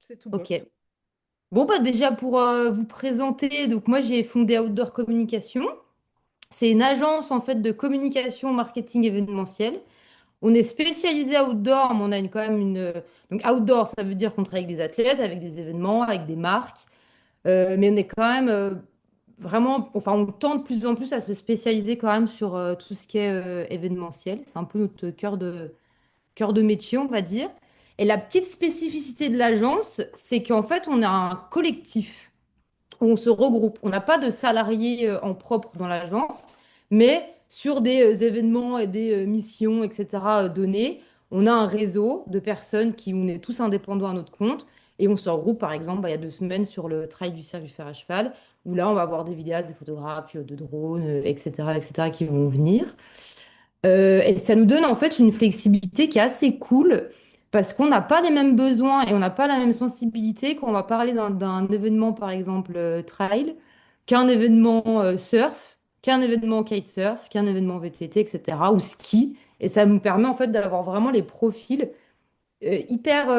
c'est tout bon. Ok. Bon, bah déjà pour vous présenter, donc moi j'ai fondé Outdoor Communication. C'est une agence en fait de communication marketing événementiel. On est spécialisé outdoor, mais on a quand même une. Donc outdoor, ça veut dire qu'on travaille avec des athlètes, avec des événements, avec des marques. Mais on est quand même vraiment. Enfin, on tend de plus en plus à se spécialiser quand même sur tout ce qui est événementiel. C'est un peu notre cœur de métier, on va dire. Et la petite spécificité de l'agence, c'est qu'en fait, on a un collectif où on se regroupe. On n'a pas de salariés en propre dans l'agence, mais sur des événements et des missions, etc., donnés, on a un réseau de personnes qui, on est tous indépendants à notre compte, et on se regroupe, par exemple, bah, il y a 2 semaines sur le trail du Cirque du Fer à cheval, où là, on va avoir des vidéastes, des photographes, pilotes de drones, etc., qui vont venir. Et ça nous donne en fait une flexibilité qui est assez cool parce qu'on n'a pas les mêmes besoins et on n'a pas la même sensibilité quand on va parler d'un événement, par exemple, trail, qu'un événement surf, qu'un événement kitesurf, qu'un événement VTT, etc., ou ski. Et ça nous permet en fait d'avoir vraiment les profils hyper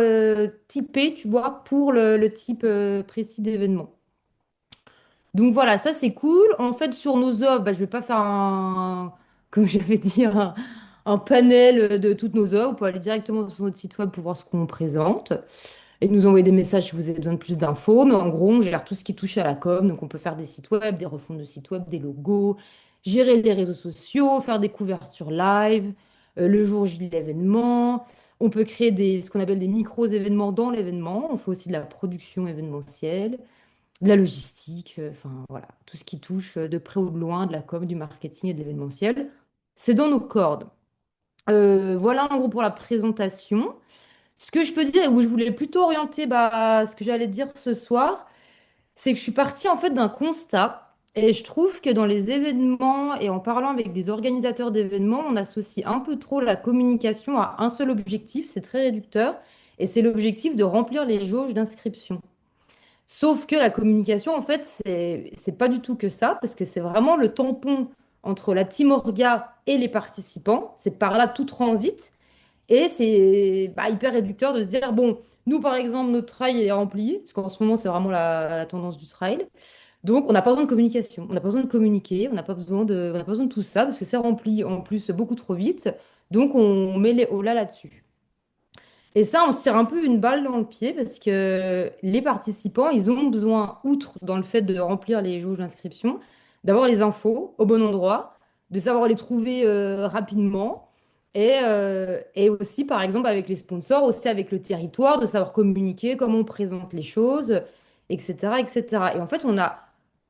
typés, tu vois, pour le type précis d'événement. Donc voilà, ça c'est cool. En fait, sur nos offres, bah, je vais pas faire comme j'avais dit, un panel de toutes nos offres. Vous pouvez aller directement sur notre site web pour voir ce qu'on présente et nous envoyer des messages si vous avez besoin de plus d'infos. Mais en gros, on gère tout ce qui touche à la com. Donc on peut faire des sites web, des refontes de sites web, des logos, gérer les réseaux sociaux, faire des couvertures live, le jour J de l'événement. On peut créer ce qu'on appelle des micros-événements dans l'événement. On fait aussi de la production événementielle de la logistique, enfin voilà, tout ce qui touche de près ou de loin, de la com, du marketing et de l'événementiel, c'est dans nos cordes. Voilà en gros pour la présentation. Ce que je peux dire et où je voulais plutôt orienter bah, ce que j'allais dire ce soir, c'est que je suis partie en fait d'un constat et je trouve que dans les événements et en parlant avec des organisateurs d'événements, on associe un peu trop la communication à un seul objectif, c'est très réducteur, et c'est l'objectif de remplir les jauges d'inscription. Sauf que la communication, en fait, c'est pas du tout que ça, parce que c'est vraiment le tampon entre la team orga et les participants. C'est par là tout transite. Et c'est bah, hyper réducteur de se dire, bon, nous, par exemple, notre trail est rempli, parce qu'en ce moment, c'est vraiment la tendance du trail. Donc, on n'a pas besoin de communication. On n'a pas besoin de communiquer, on n'a pas besoin de tout ça, parce que c'est rempli en plus beaucoup trop vite. Donc, on met les holà là-dessus. Et ça, on se tire un peu une balle dans le pied parce que les participants, ils ont besoin, outre dans le fait de remplir les jauges d'inscription, d'avoir les infos au bon endroit, de savoir les trouver rapidement et aussi, par exemple, avec les sponsors, aussi avec le territoire, de savoir communiquer, comment on présente les choses, etc., etc. Et cetera. Et en fait, on a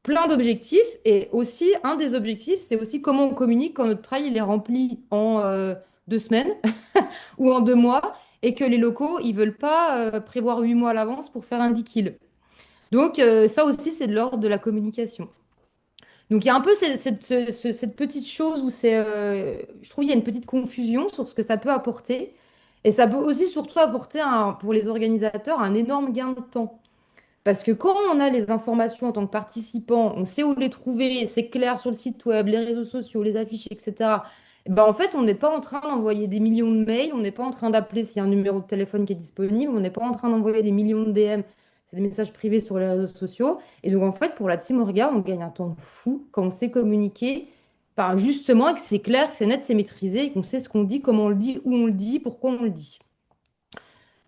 plein d'objectifs et aussi, un des objectifs, c'est aussi comment on communique quand notre trail il est rempli en 2 semaines ou en 2 mois et que les locaux, ils veulent pas prévoir 8 mois à l'avance pour faire un 10 kills. Donc ça aussi, c'est de l'ordre de la communication. Donc il y a un peu cette petite chose où je trouve qu'il y a une petite confusion sur ce que ça peut apporter. Et ça peut aussi surtout apporter pour les organisateurs un énorme gain de temps. Parce que quand on a les informations en tant que participant, on sait où les trouver, c'est clair sur le site web, les réseaux sociaux, les affiches, etc. Eh ben en fait, on n'est pas en train d'envoyer des millions de mails, on n'est pas en train d'appeler s'il y a un numéro de téléphone qui est disponible, on n'est pas en train d'envoyer des millions de DM, c'est des messages privés sur les réseaux sociaux. Et donc en fait, pour la team Orga, on gagne un temps fou quand on sait communiquer, par justement, et que c'est clair, que c'est net, c'est maîtrisé, et qu'on sait ce qu'on dit, comment on le dit, où on le dit, pourquoi on le dit.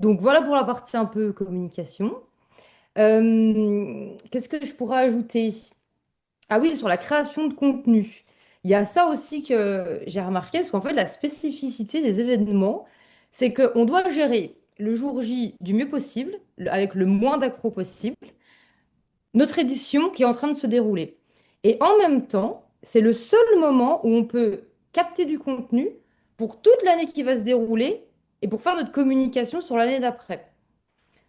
Donc voilà pour la partie un peu communication. Qu'est-ce que je pourrais ajouter? Ah oui, sur la création de contenu. Il y a ça aussi que j'ai remarqué, parce qu'en fait, la spécificité des événements, c'est qu'on doit gérer le jour J du mieux possible, avec le moins d'accros possible, notre édition qui est en train de se dérouler. Et en même temps, c'est le seul moment où on peut capter du contenu pour toute l'année qui va se dérouler et pour faire notre communication sur l'année d'après.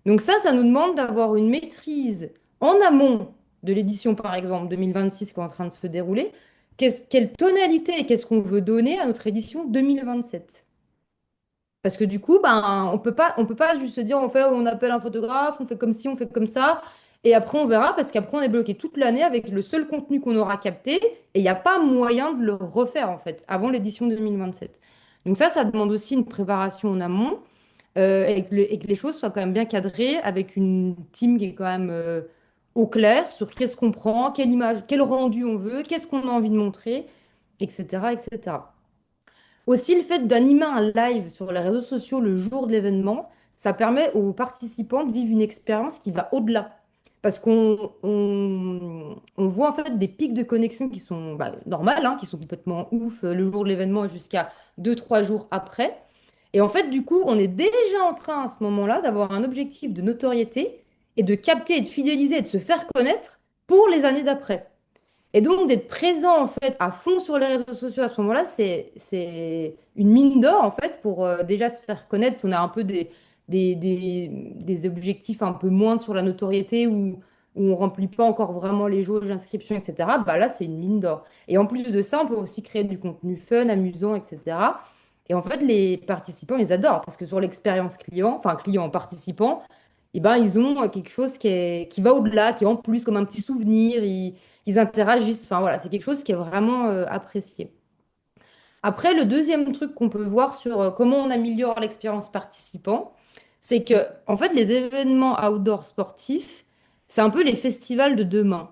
Donc ça nous demande d'avoir une maîtrise en amont de l'édition, par exemple, 2026 qui est en train de se dérouler. Quelle tonalité et qu'est-ce qu'on veut donner à notre édition 2027? Parce que du coup, ben, on peut pas juste se dire, on appelle un photographe, on fait comme ci, on fait comme ça, et après on verra, parce qu'après on est bloqué toute l'année avec le seul contenu qu'on aura capté, et il n'y a pas moyen de le refaire, en fait, avant l'édition 2027. Donc ça demande aussi une préparation en amont. et que les choses soient quand même bien cadrées avec une team qui est quand même au clair sur qu'est-ce qu'on prend, quelle image, quel rendu on veut, qu'est-ce qu'on a envie de montrer, etc., etc. Aussi, le fait d'animer un live sur les réseaux sociaux le jour de l'événement, ça permet aux participants de vivre une expérience qui va au-delà. Parce qu'on voit en fait des pics de connexion qui sont normales, hein, qui sont complètement ouf le jour de l'événement jusqu'à 2, 3 jours après. Et en fait, du coup, on est déjà en train à ce moment-là d'avoir un objectif de notoriété et de capter et de fidéliser et de se faire connaître pour les années d'après. Et donc, d'être présent, en fait, à fond sur les réseaux sociaux à ce moment-là, c'est une mine d'or, en fait, pour déjà se faire connaître. On a un peu des objectifs un peu moindres sur la notoriété où on remplit pas encore vraiment les jauges d'inscription, etc. Bah là, c'est une mine d'or. Et en plus de ça, on peut aussi créer du contenu fun, amusant, etc. Et en fait, les participants, ils adorent parce que sur l'expérience client, enfin, client participant, eh ben, ils ont quelque chose qui va au-delà, qui est en plus comme un petit souvenir. Ils interagissent. Enfin voilà, c'est quelque chose qui est vraiment apprécié. Après, le deuxième truc qu'on peut voir sur comment on améliore l'expérience participant, c'est que en fait, les événements outdoor sportifs, c'est un peu les festivals de demain.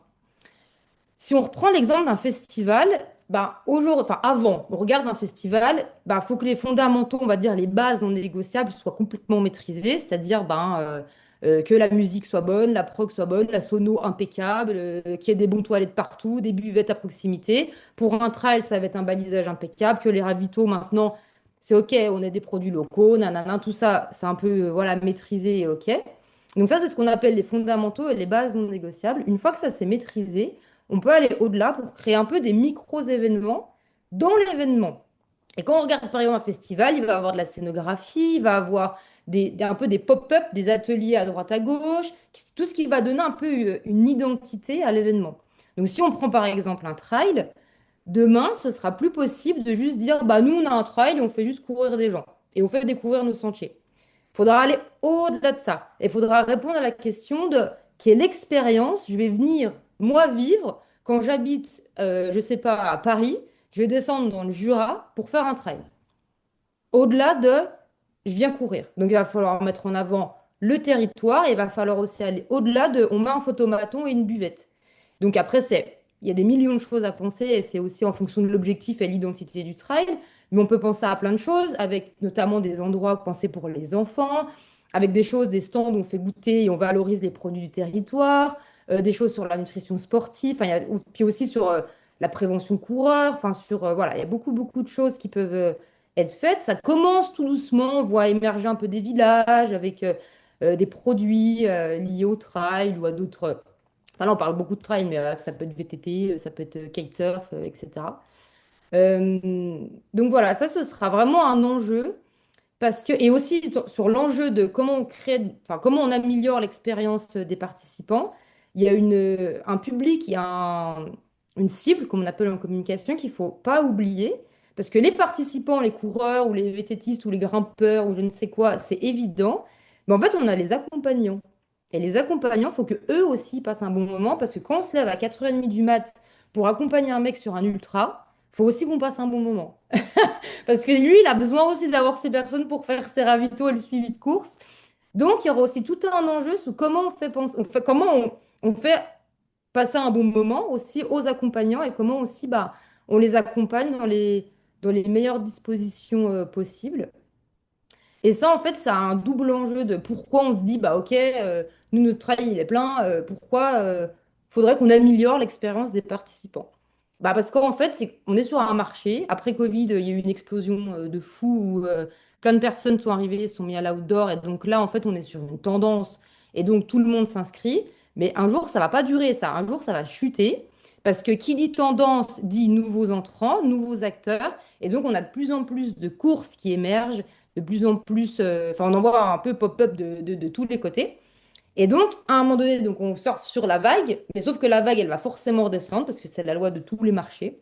Si on reprend l'exemple d'un festival, ben, aujourd'hui, enfin avant, on regarde un festival, ben, faut que les fondamentaux, on va dire les bases non négociables soient complètement maîtrisées, c'est-à-dire que la musique soit bonne, la prog soit bonne, la sono impeccable, qu'il y ait des bons toilettes partout, des buvettes à proximité. Pour un trail, ça va être un balisage impeccable, que les ravitaux maintenant, c'est OK, on a des produits locaux, nanana, tout ça, c'est un peu voilà, maîtrisé et OK. Donc ça, c'est ce qu'on appelle les fondamentaux et les bases non négociables. Une fois que ça s'est maîtrisé, on peut aller au-delà pour créer un peu des micros-événements dans l'événement. Et quand on regarde par exemple un festival, il va avoir de la scénographie, il va avoir un peu des pop-up, des ateliers à droite à gauche, tout ce qui va donner un peu une identité à l'événement. Donc si on prend par exemple un trail, demain, ce sera plus possible de juste dire, bah nous on a un trail et on fait juste courir des gens et on fait découvrir nos sentiers. Il faudra aller au-delà de ça. Il faudra répondre à la question de quelle expérience je vais venir, moi, vivre quand j'habite, je ne sais pas, à Paris, je vais descendre dans le Jura pour faire un trail. Au-delà de, je viens courir. Donc, il va falloir mettre en avant le territoire et il va falloir aussi aller au-delà de, on met un photomaton et une buvette. Donc après, il y a des millions de choses à penser et c'est aussi en fonction de l'objectif et l'identité du trail. Mais on peut penser à plein de choses, avec notamment des endroits pensés pour les enfants, avec des choses, des stands où on fait goûter et on valorise les produits du territoire, des choses sur la nutrition sportive, enfin, puis aussi sur la prévention coureur, enfin sur, voilà, il y a beaucoup, beaucoup de choses qui peuvent être faites. Ça commence tout doucement, on voit émerger un peu des villages avec des produits liés au trail ou à d'autres. Enfin, là, on parle beaucoup de trail, mais ça peut être VTT, ça peut être kitesurf, etc. Donc voilà, ça, ce sera vraiment un enjeu. Parce que, et aussi sur l'enjeu de comment on crée, enfin, comment on améliore l'expérience des participants, il y a un public, il y a une cible, comme on appelle en communication, qu'il ne faut pas oublier. Parce que les participants, les coureurs ou les VTTistes ou les grimpeurs ou je ne sais quoi, c'est évident. Mais en fait, on a les accompagnants. Et les accompagnants, il faut que eux aussi passent un bon moment parce que quand on se lève à 4h30 du mat pour accompagner un mec sur un ultra, il faut aussi qu'on passe un bon moment. Parce que lui, il a besoin aussi d'avoir ces personnes pour faire ses ravitaux et le suivi de course. Donc, il y aura aussi tout un enjeu sur comment on fait passer un bon moment aussi aux accompagnants et comment aussi on les accompagne dans les meilleures dispositions possibles. Et ça, en fait, ça a un double enjeu de pourquoi on se dit, bah ok, nous, notre trail, il est plein, pourquoi faudrait qu'on améliore l'expérience des participants? Bah parce qu'en fait, on est sur un marché. Après Covid, il y a eu une explosion de fou où plein de personnes sont arrivées, sont mis à l'outdoor. Et donc là, en fait, on est sur une tendance. Et donc, tout le monde s'inscrit. Mais un jour, ça va pas durer, ça. Un jour, ça va chuter. Parce que qui dit tendance dit nouveaux entrants, nouveaux acteurs. Et donc, on a de plus en plus de courses qui émergent de plus en plus, enfin on en voit un peu pop-up de tous les côtés. Et donc, à un moment donné, donc on surfe sur la vague, mais sauf que la vague, elle va forcément redescendre parce que c'est la loi de tous les marchés,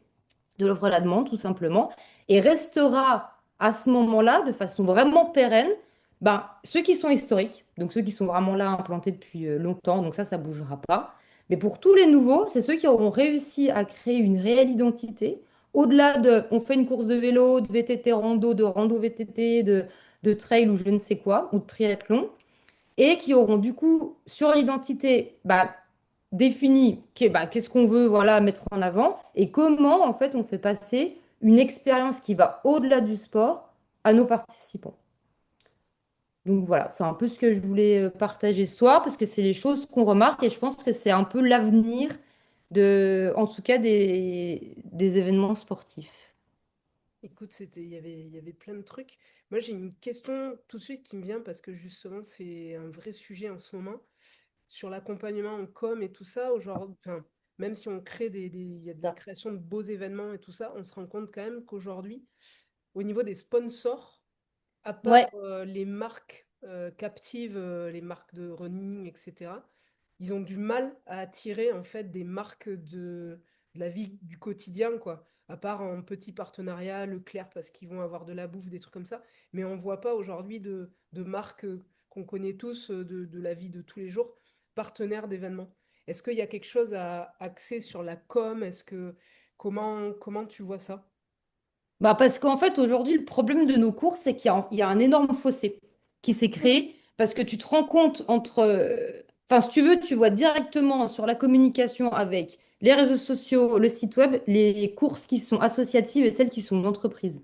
de l'offre et la demande, tout simplement, et restera à ce moment-là, de façon vraiment pérenne, ceux qui sont historiques, donc ceux qui sont vraiment là implantés depuis longtemps, donc ça bougera pas. Mais pour tous les nouveaux, c'est ceux qui auront réussi à créer une réelle identité. Au-delà de, on fait une course de vélo, de VTT rando, de rando VTT, de trail ou je ne sais quoi, ou de triathlon, et qui auront du coup sur l'identité défini qu'est-ce qu'on veut voilà, mettre en avant et comment en fait on fait passer une expérience qui va au-delà du sport à nos participants. Donc voilà, c'est un peu ce que je voulais partager ce soir parce que c'est les choses qu'on remarque et je pense que c'est un peu l'avenir en tout cas des événements sportifs. Écoute, il y avait plein de trucs. Moi, j'ai une question tout de suite qui me vient parce que justement, c'est un vrai sujet en ce moment sur l'accompagnement en com et tout ça. Aujourd'hui, enfin, même si on crée il y a de la création de beaux événements et tout ça, on se rend compte quand même qu'aujourd'hui, au niveau des sponsors, à part Ouais, les marques captives, les marques de running, etc., ils ont du mal à attirer en fait des marques de la vie du quotidien, quoi. À part en petit partenariat, Leclerc, parce qu'ils vont avoir de la bouffe, des trucs comme ça. Mais on voit pas aujourd'hui de marques qu'on connaît tous de la vie de tous les jours, partenaires d'événements. Est-ce qu'il y a quelque chose à axer sur la com? Comment tu vois ça? bah parce qu'en fait aujourd'hui le problème de nos courses c'est il y a un énorme fossé qui s'est créé parce que tu te rends compte entre enfin si tu veux tu vois directement sur la communication avec les réseaux sociaux, le site web, les courses qui sont associatives et celles qui sont d'entreprise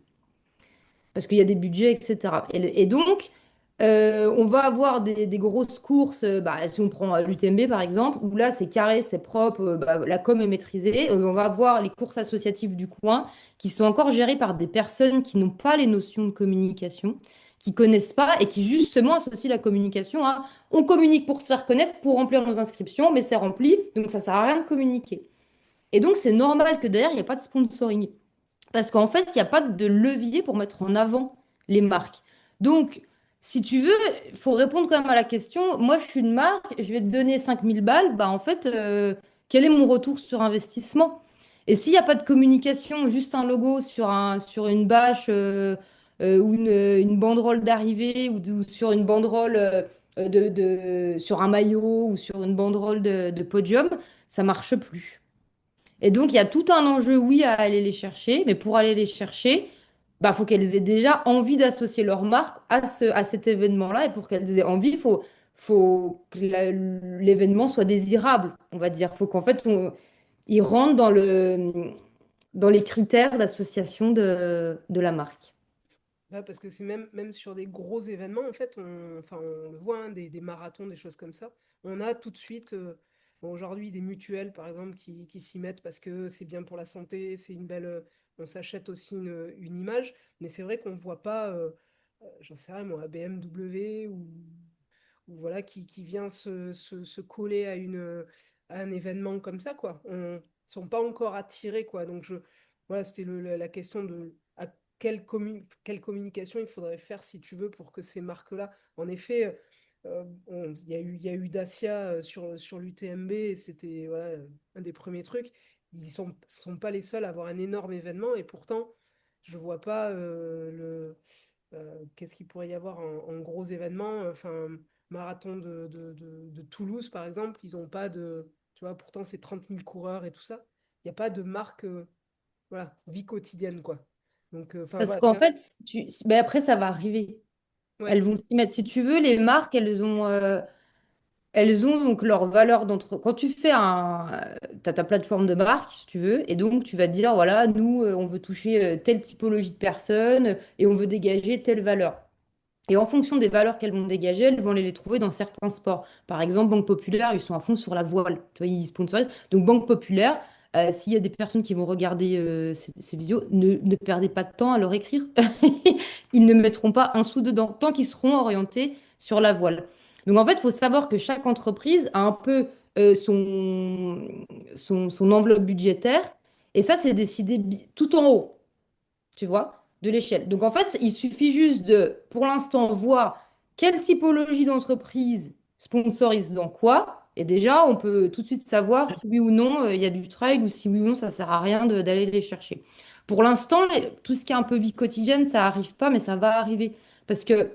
parce qu'il y a des budgets, etc. Et donc, on va avoir des grosses courses, si on prend l'UTMB par exemple, où là c'est carré, c'est propre, la com est maîtrisée. On va avoir les courses associatives du coin qui sont encore gérées par des personnes qui n'ont pas les notions de communication, qui connaissent pas et qui justement associent la communication à on communique pour se faire connaître, pour remplir nos inscriptions, mais c'est rempli, donc ça sert à rien de communiquer. Et donc c'est normal que derrière il n'y ait pas de sponsoring. Parce qu'en fait, il n'y a pas de levier pour mettre en avant les marques. Donc, si tu veux, il faut répondre quand même à la question. Moi, je suis une marque, je vais te donner 5 000 balles. Bah, en fait, quel est mon retour sur investissement? Et s'il n'y a pas de communication, juste un logo sur une bâche ou une banderole d'arrivée ou sur une banderole sur un maillot ou sur une banderole de podium, ça marche plus. Et donc, il y a tout un enjeu, oui, à aller les chercher, mais pour aller les chercher, bah, faut qu'elles aient déjà envie d'associer leur marque à cet événement-là. Et pour qu'elles aient envie, faut que l'événement soit désirable, on va dire. Faut qu'en fait, il rentre dans les critères d'association de la marque. Ouais, parce que c'est même sur des gros événements, en fait, enfin, on le voit, hein, des marathons, des choses comme ça, on a tout de suite, bon, aujourd'hui, des mutuelles, par exemple, qui s'y mettent parce que c'est bien pour la santé, c'est une belle, on s'achète aussi une image, mais c'est vrai qu'on ne voit pas, j'en sais rien, moi, BMW ou voilà, qui vient se coller à un événement comme ça, quoi. Ils sont pas encore attirés, quoi. Donc, voilà, c'était la question de à quelle communication il faudrait faire, si tu veux, pour que ces marques-là, en effet, il y a eu Dacia sur l'UTMB, et c'était voilà, un des premiers trucs. Ils sont pas les seuls à avoir un énorme événement, et pourtant, je vois pas qu'est-ce qu'il pourrait y avoir en gros événements. Enfin, marathon de Toulouse, par exemple, ils n'ont pas de. Tu vois, pourtant, c'est 30 000 coureurs et tout ça. Il n'y a pas de marque, voilà, vie quotidienne, quoi. Donc, enfin, Parce voilà. qu'en fait, ben après, ça va arriver. Ouais, Elles vont s'y mettre. Si tu veux, les marques, elles ont donc leur valeur d'entre. Quand tu fais t'as ta plateforme de marque, si tu veux, et donc tu vas te dire, voilà, nous, on veut toucher telle typologie de personnes et on veut dégager telle valeur. Et en fonction des valeurs qu'elles vont dégager, elles vont aller les trouver dans certains sports. Par exemple, Banque Populaire, ils sont à fond sur la voile. Tu vois, ils sponsorisent. Donc, Banque Populaire, s'il y a des personnes qui vont regarder ces vidéos, ne perdez pas de temps à leur écrire. Ils ne mettront pas un sou dedans tant qu'ils seront orientés sur la voile. Donc, en fait, il faut savoir que chaque entreprise a un peu son enveloppe budgétaire. Et ça, c'est décidé tout en haut, tu vois, de l'échelle. Donc en fait, il suffit juste de, pour l'instant, voir quelle typologie d'entreprise sponsorise dans quoi. Et déjà, on peut tout de suite savoir si oui ou non il y a du trail ou si oui ou non ça sert à rien d'aller les chercher. Pour l'instant, tout ce qui est un peu vie quotidienne, ça arrive pas, mais ça va arriver. Parce que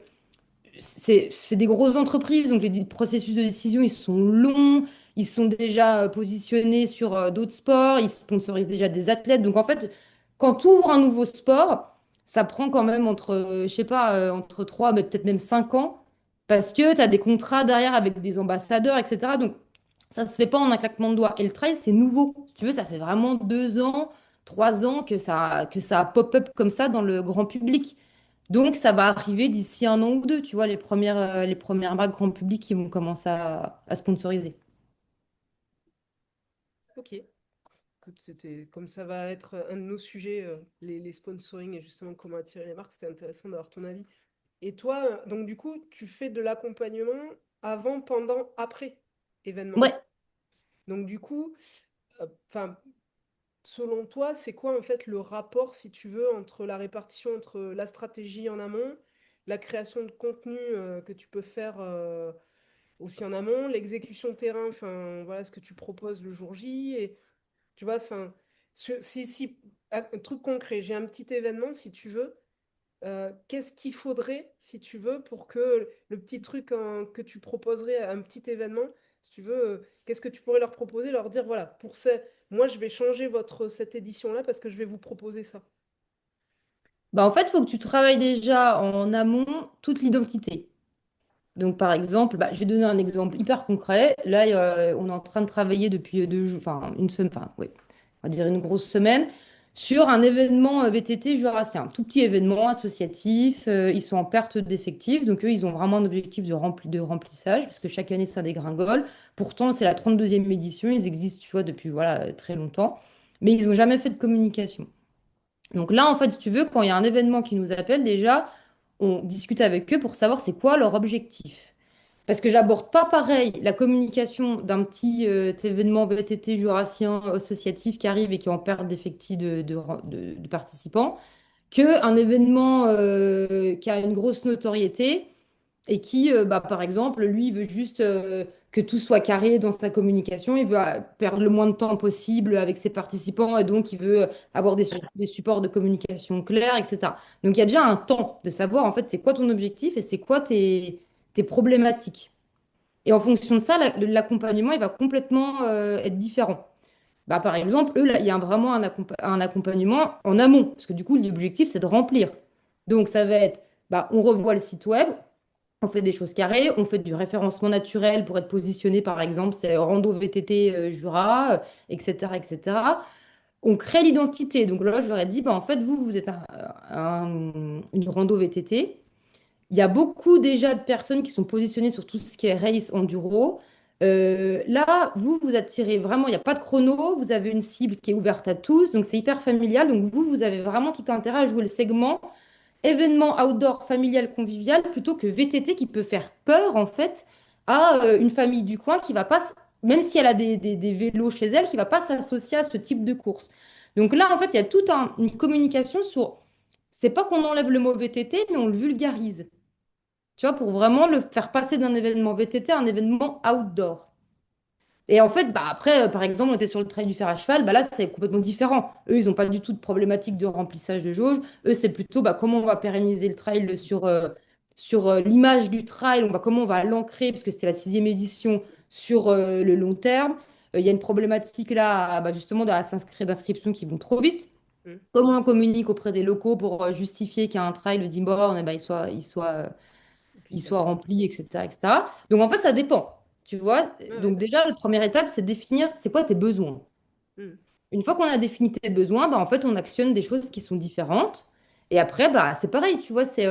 c'est des grosses entreprises, donc les processus de décision, ils sont longs, ils sont déjà positionnés sur d'autres sports, ils sponsorisent déjà des athlètes. Donc en fait, quand tu ouvres un nouveau sport, ça prend quand même entre, je sais pas, entre 3, mais peut-être même 5 ans, parce que tu as des contrats derrière avec des ambassadeurs, etc. Donc, ça se fait pas en un claquement de doigts. Et le trail, c'est nouveau. Si tu veux, ça fait vraiment 2 ans, 3 ans que ça pop-up comme ça dans le grand public. Donc, ça va arriver d'ici 1 an ou 2, tu vois, les premières marques grand public qui vont commencer à sponsoriser. Ok. Écoute, c'était comme ça va être un de nos sujets, les sponsoring et justement comment attirer les marques. C'était intéressant d'avoir ton avis. Et toi, donc du coup, tu fais de l'accompagnement avant, pendant, après événement. Ouais. Donc du coup, enfin, selon toi, c'est quoi en fait le rapport, si tu veux, entre la répartition entre la stratégie en amont, la création de contenu que tu peux faire aussi en amont, l'exécution terrain, enfin voilà ce que tu proposes le jour J, et tu vois, enfin, si un truc concret, j'ai un petit événement, si tu veux. Qu'est-ce qu'il faudrait, si tu veux, pour que le petit truc que tu proposerais à un petit événement, si tu veux, qu'est-ce que tu pourrais leur proposer, leur dire, voilà, moi je vais changer cette édition-là parce que je vais vous proposer ça. Bah, en fait, il faut que tu travailles déjà en amont toute l'identité. Donc, par exemple, bah, je vais donner un exemple hyper concret. Là, on est en train de travailler depuis 2 jours, enfin, une semaine, enfin, oui, on va dire une grosse semaine, sur un événement VTT jurassien. Un tout petit événement associatif. Ils sont en perte d'effectifs. Donc, eux, ils ont vraiment un objectif de remplissage, parce que chaque année, ça dégringole. Pourtant, c'est la 32e édition. Ils existent, tu vois, depuis voilà, très longtemps. Mais ils n'ont jamais fait de communication. Donc là, en fait, si tu veux, quand il y a un événement qui nous appelle, déjà, on discute avec eux pour savoir c'est quoi leur objectif. Parce que j'aborde pas pareil la communication d'un petit événement VTT jurassien associatif qui arrive et qui est en perte d'effectifs de participants, qu'un événement qui a une grosse notoriété et qui, bah, par exemple, lui, il veut juste que tout soit carré dans sa communication. Il veut perdre le moins de temps possible avec ses participants et donc il veut avoir des supports de communication clairs, etc. Donc il y a déjà un temps de savoir en fait c'est quoi ton objectif et c'est quoi tes problématiques. Et en fonction de ça, l'accompagnement, il va complètement être différent. Bah, par exemple, eux, là, il y a vraiment un accompagnement en amont, parce que du coup, l'objectif, c'est de remplir. Donc, ça va être, bah, on revoit le site web, on fait des choses carrées, on fait du référencement naturel pour être positionné, par exemple, c'est Rando VTT Jura, etc., etc. On crée l'identité. Donc là, je leur ai dit, bah, en fait, vous êtes une rando VTT. Il y a beaucoup déjà de personnes qui sont positionnées sur tout ce qui est race enduro. Là, vous attirez vraiment, il n'y a pas de chrono, vous avez une cible qui est ouverte à tous, donc c'est hyper familial. Donc vous avez vraiment tout intérêt à jouer le segment événement outdoor familial convivial plutôt que VTT qui peut faire peur en fait à une famille du coin qui va pas, même si elle a des vélos chez elle, qui va pas s'associer à ce type de course. Donc là, en fait, il y a toute une communication sur, c'est pas qu'on enlève le mot VTT, mais on le vulgarise. Tu vois, pour vraiment le faire passer d'un événement VTT à un événement outdoor. Et en fait, bah après, par exemple, on était sur le trail du fer à cheval, bah là, c'est complètement différent. Eux, ils n'ont pas du tout de problématique de remplissage de jauge. Eux, c'est plutôt bah, comment on va pérenniser le trail sur l'image du trail, comment on va l'ancrer, puisque c'était la 6e édition, sur le long terme. Il y a une problématique là, bah, justement, d'inscriptions qui vont trop vite. Mm. Comment on communique auprès des locaux pour justifier qu'il y a un trail de 10 bornes, et bah, Et puis il ça soit colle. rempli, etc., etc. Donc en fait, ça dépend. Tu vois? Ouais, ouais, Donc déjà, la première étape, c'est de définir c'est quoi tes besoins. mm. Une fois qu'on a défini tes besoins, bah, en fait, on actionne des choses qui sont différentes. Et après, bah, c'est pareil, tu vois, c'est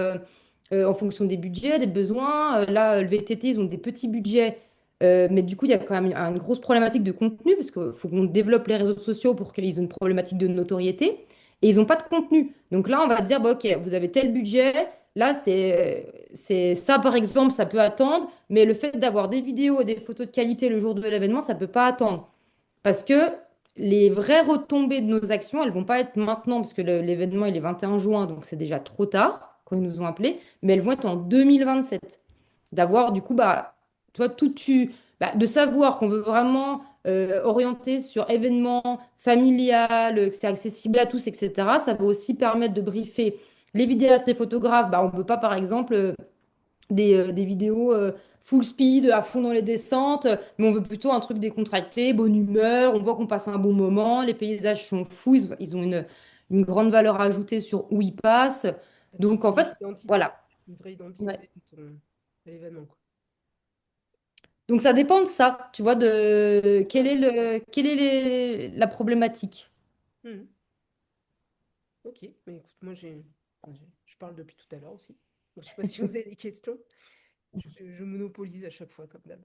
en fonction des budgets, des besoins. Là, le VTT, ils ont des petits budgets, mais du coup, il y a quand même une grosse problématique de contenu, parce qu'il faut qu'on développe les réseaux sociaux pour qu'ils aient une problématique de notoriété. Et ils n'ont pas de contenu. Donc là, on va dire, bah, OK, vous avez tel budget. Là, c'est ça, par exemple, ça peut attendre. Mais le fait d'avoir des vidéos et des photos de qualité le jour de l'événement, ça ne peut pas attendre. Parce que les vraies retombées de nos actions, elles vont pas être maintenant, parce que l'événement, il est 21 juin, donc c'est déjà trop tard quand ils nous ont appelés, mais elles vont être en 2027. D'avoir, du coup, bah, toi, de savoir qu'on veut vraiment orienter sur événements familial, que c'est accessible à tous, etc. Ça va aussi permettre de briefer les vidéastes, les photographes. Bah, on ne veut pas, par exemple, des vidéos full speed, à fond dans les descentes, mais on veut plutôt un truc décontracté, bonne humeur, on voit qu'on passe un bon moment, les paysages sont fous, ils ont une grande valeur ajoutée sur où il passe. Et puis, Donc, en une fait, identité, voilà. une vraie Ouais. identité de l'événement, quoi. Donc, ça dépend de ça, tu vois, de quelle est la problématique. Mhm. Ok, mais écoute, moi je parle depuis tout à l'heure aussi. Donc, je sais pas si vous avez des questions. Je monopolise à chaque fois, comme d'hab.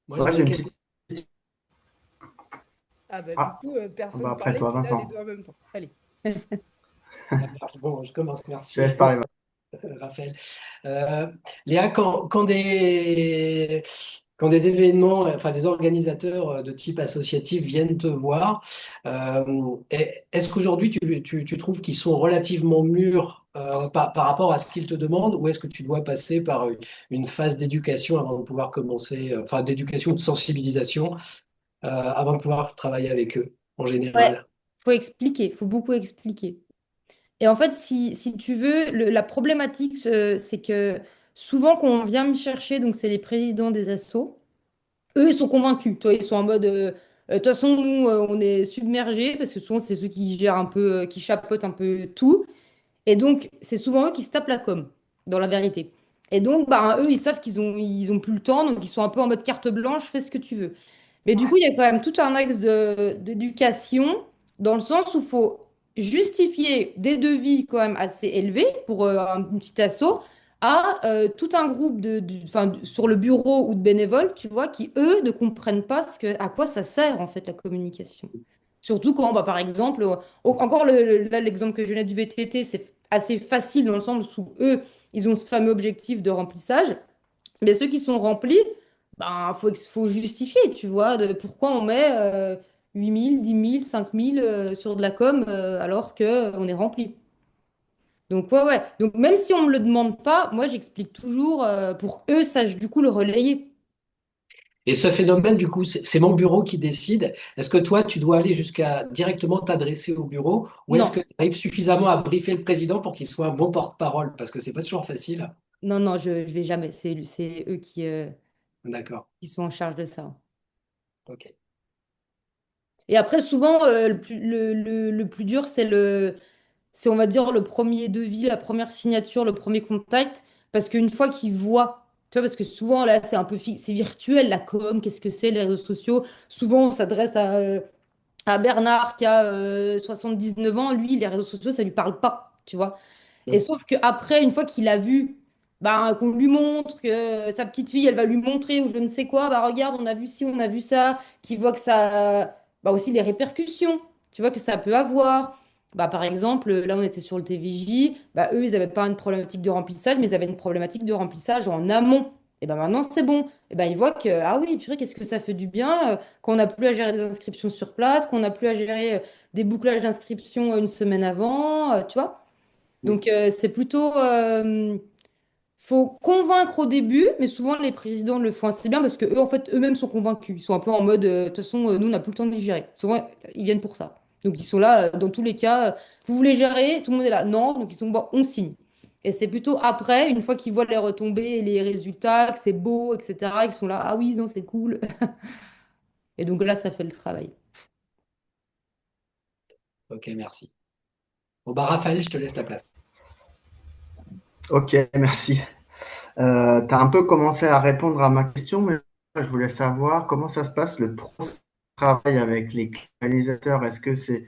Moi, Ouais, j'avais j'ai une quelques... petite. Ah bah du Ah, coup, personne bah après parlait, toi, puis là, les Vincent. deux en même temps. Allez. Bon, je commence, Je te merci. laisse parler. Raphaël. Euh, Léa, quand des événements, enfin des organisateurs de type associatif viennent te voir, est-ce qu'aujourd'hui tu trouves qu'ils sont relativement mûrs par rapport à ce qu'ils te demandent, ou est-ce que tu dois passer par une phase d'éducation avant de pouvoir commencer, enfin d'éducation, de sensibilisation, avant de pouvoir travailler avec eux en Ouais, général? faut expliquer, faut beaucoup expliquer. Et en fait, si tu veux, la problématique, c'est que souvent, quand on vient me chercher, donc c'est les présidents des assos, eux, ils sont convaincus. Toi, ils sont en mode, de toute façon, nous, on est submergés, parce que souvent, c'est ceux qui gèrent un peu, qui chapeautent un peu tout. Et donc, c'est souvent eux qui se tapent la com, dans la vérité. Et donc, bah, eux, ils savent qu'ils ont plus le temps, donc ils sont un peu en mode carte blanche, fais ce que tu veux. Mais du coup, il y a quand même tout un axe d'éducation, dans le sens où il faut justifier des devis quand même assez élevés pour un petit assaut à tout un groupe enfin, sur le bureau ou de bénévoles, tu vois, qui, eux, ne comprennent pas à quoi ça sert, en fait, la communication. Surtout quand, bah, par exemple, encore là, l'exemple que je donnais du VTT, c'est assez facile dans le sens où eux, ils ont ce fameux objectif de remplissage. Mais ceux qui sont remplis, ben, faut justifier, tu vois, de pourquoi on met 8 000, 10 000, 5 000 sur de la com alors qu'on est rempli. Donc, ouais, ouais. Donc, même si on ne me le demande pas, moi, j'explique toujours pour eux, sachent du coup le relayer. Et ce phénomène, du coup, c'est mon bureau qui décide. Est-ce que toi, tu dois aller jusqu'à directement t'adresser au bureau, ou est-ce que Non, tu arrives suffisamment à briefer le président pour qu'il soit un bon porte-parole? Parce que c'est pas toujours facile. non, non, je ne vais jamais. C'est eux D'accord. qui sont en charge de ça. Ok. Et après, souvent, le plus dur, c'est, on va dire, le premier devis, la première signature, le premier contact. Parce qu'une fois qu'ils voient, tu vois, parce que souvent, là, c'est un peu c'est virtuel, la com, qu'est-ce que c'est, les réseaux sociaux. Souvent, on s'adresse à Bernard qui a 9 ans. Lui, les réseaux sociaux, ça lui parle pas, tu vois. Et Mm. sauf qu'après, une fois qu'il a vu, bah, qu'on lui montre, que sa petite fille, elle va lui montrer ou je ne sais quoi, bah regarde, on a vu ci, on a vu ça, qu'il voit que ça, bah aussi les répercussions, tu vois, que ça peut avoir. Bah, par exemple, là, on était sur le TVJ, bah, eux, ils n'avaient pas une problématique de remplissage, mais ils avaient une problématique de remplissage en amont. Et ben maintenant, c'est bon. Et ben ils voient que, ah oui, purée, qu'est-ce que ça fait du bien, qu'on n'a plus à gérer des inscriptions sur place, qu'on n'a plus à gérer des bouclages d'inscription une semaine avant, tu vois. Mm. Donc, c'est plutôt. Faut convaincre au début, mais souvent les présidents le font assez bien parce que eux, en fait, eux-mêmes sont convaincus. Ils sont un peu en mode, de toute façon, nous, on n'a plus le temps de les gérer. Souvent, ils viennent pour ça. Donc, ils sont là, dans tous les cas, vous voulez gérer, tout le monde est là. Non, donc ils sont bon, on signe. Et c'est plutôt après, une fois qu'ils voient les retombées et les résultats, que c'est beau, etc., ils sont là, ah oui, non, c'est cool. Et donc là, ça fait le travail. Ok, merci. Bon, bah, Raphaël, je te laisse la place. Ok, merci. Tu as un peu commencé à répondre à ma question, mais je voulais savoir comment ça se passe le processus de travail avec les organisateurs. Est-ce que c'est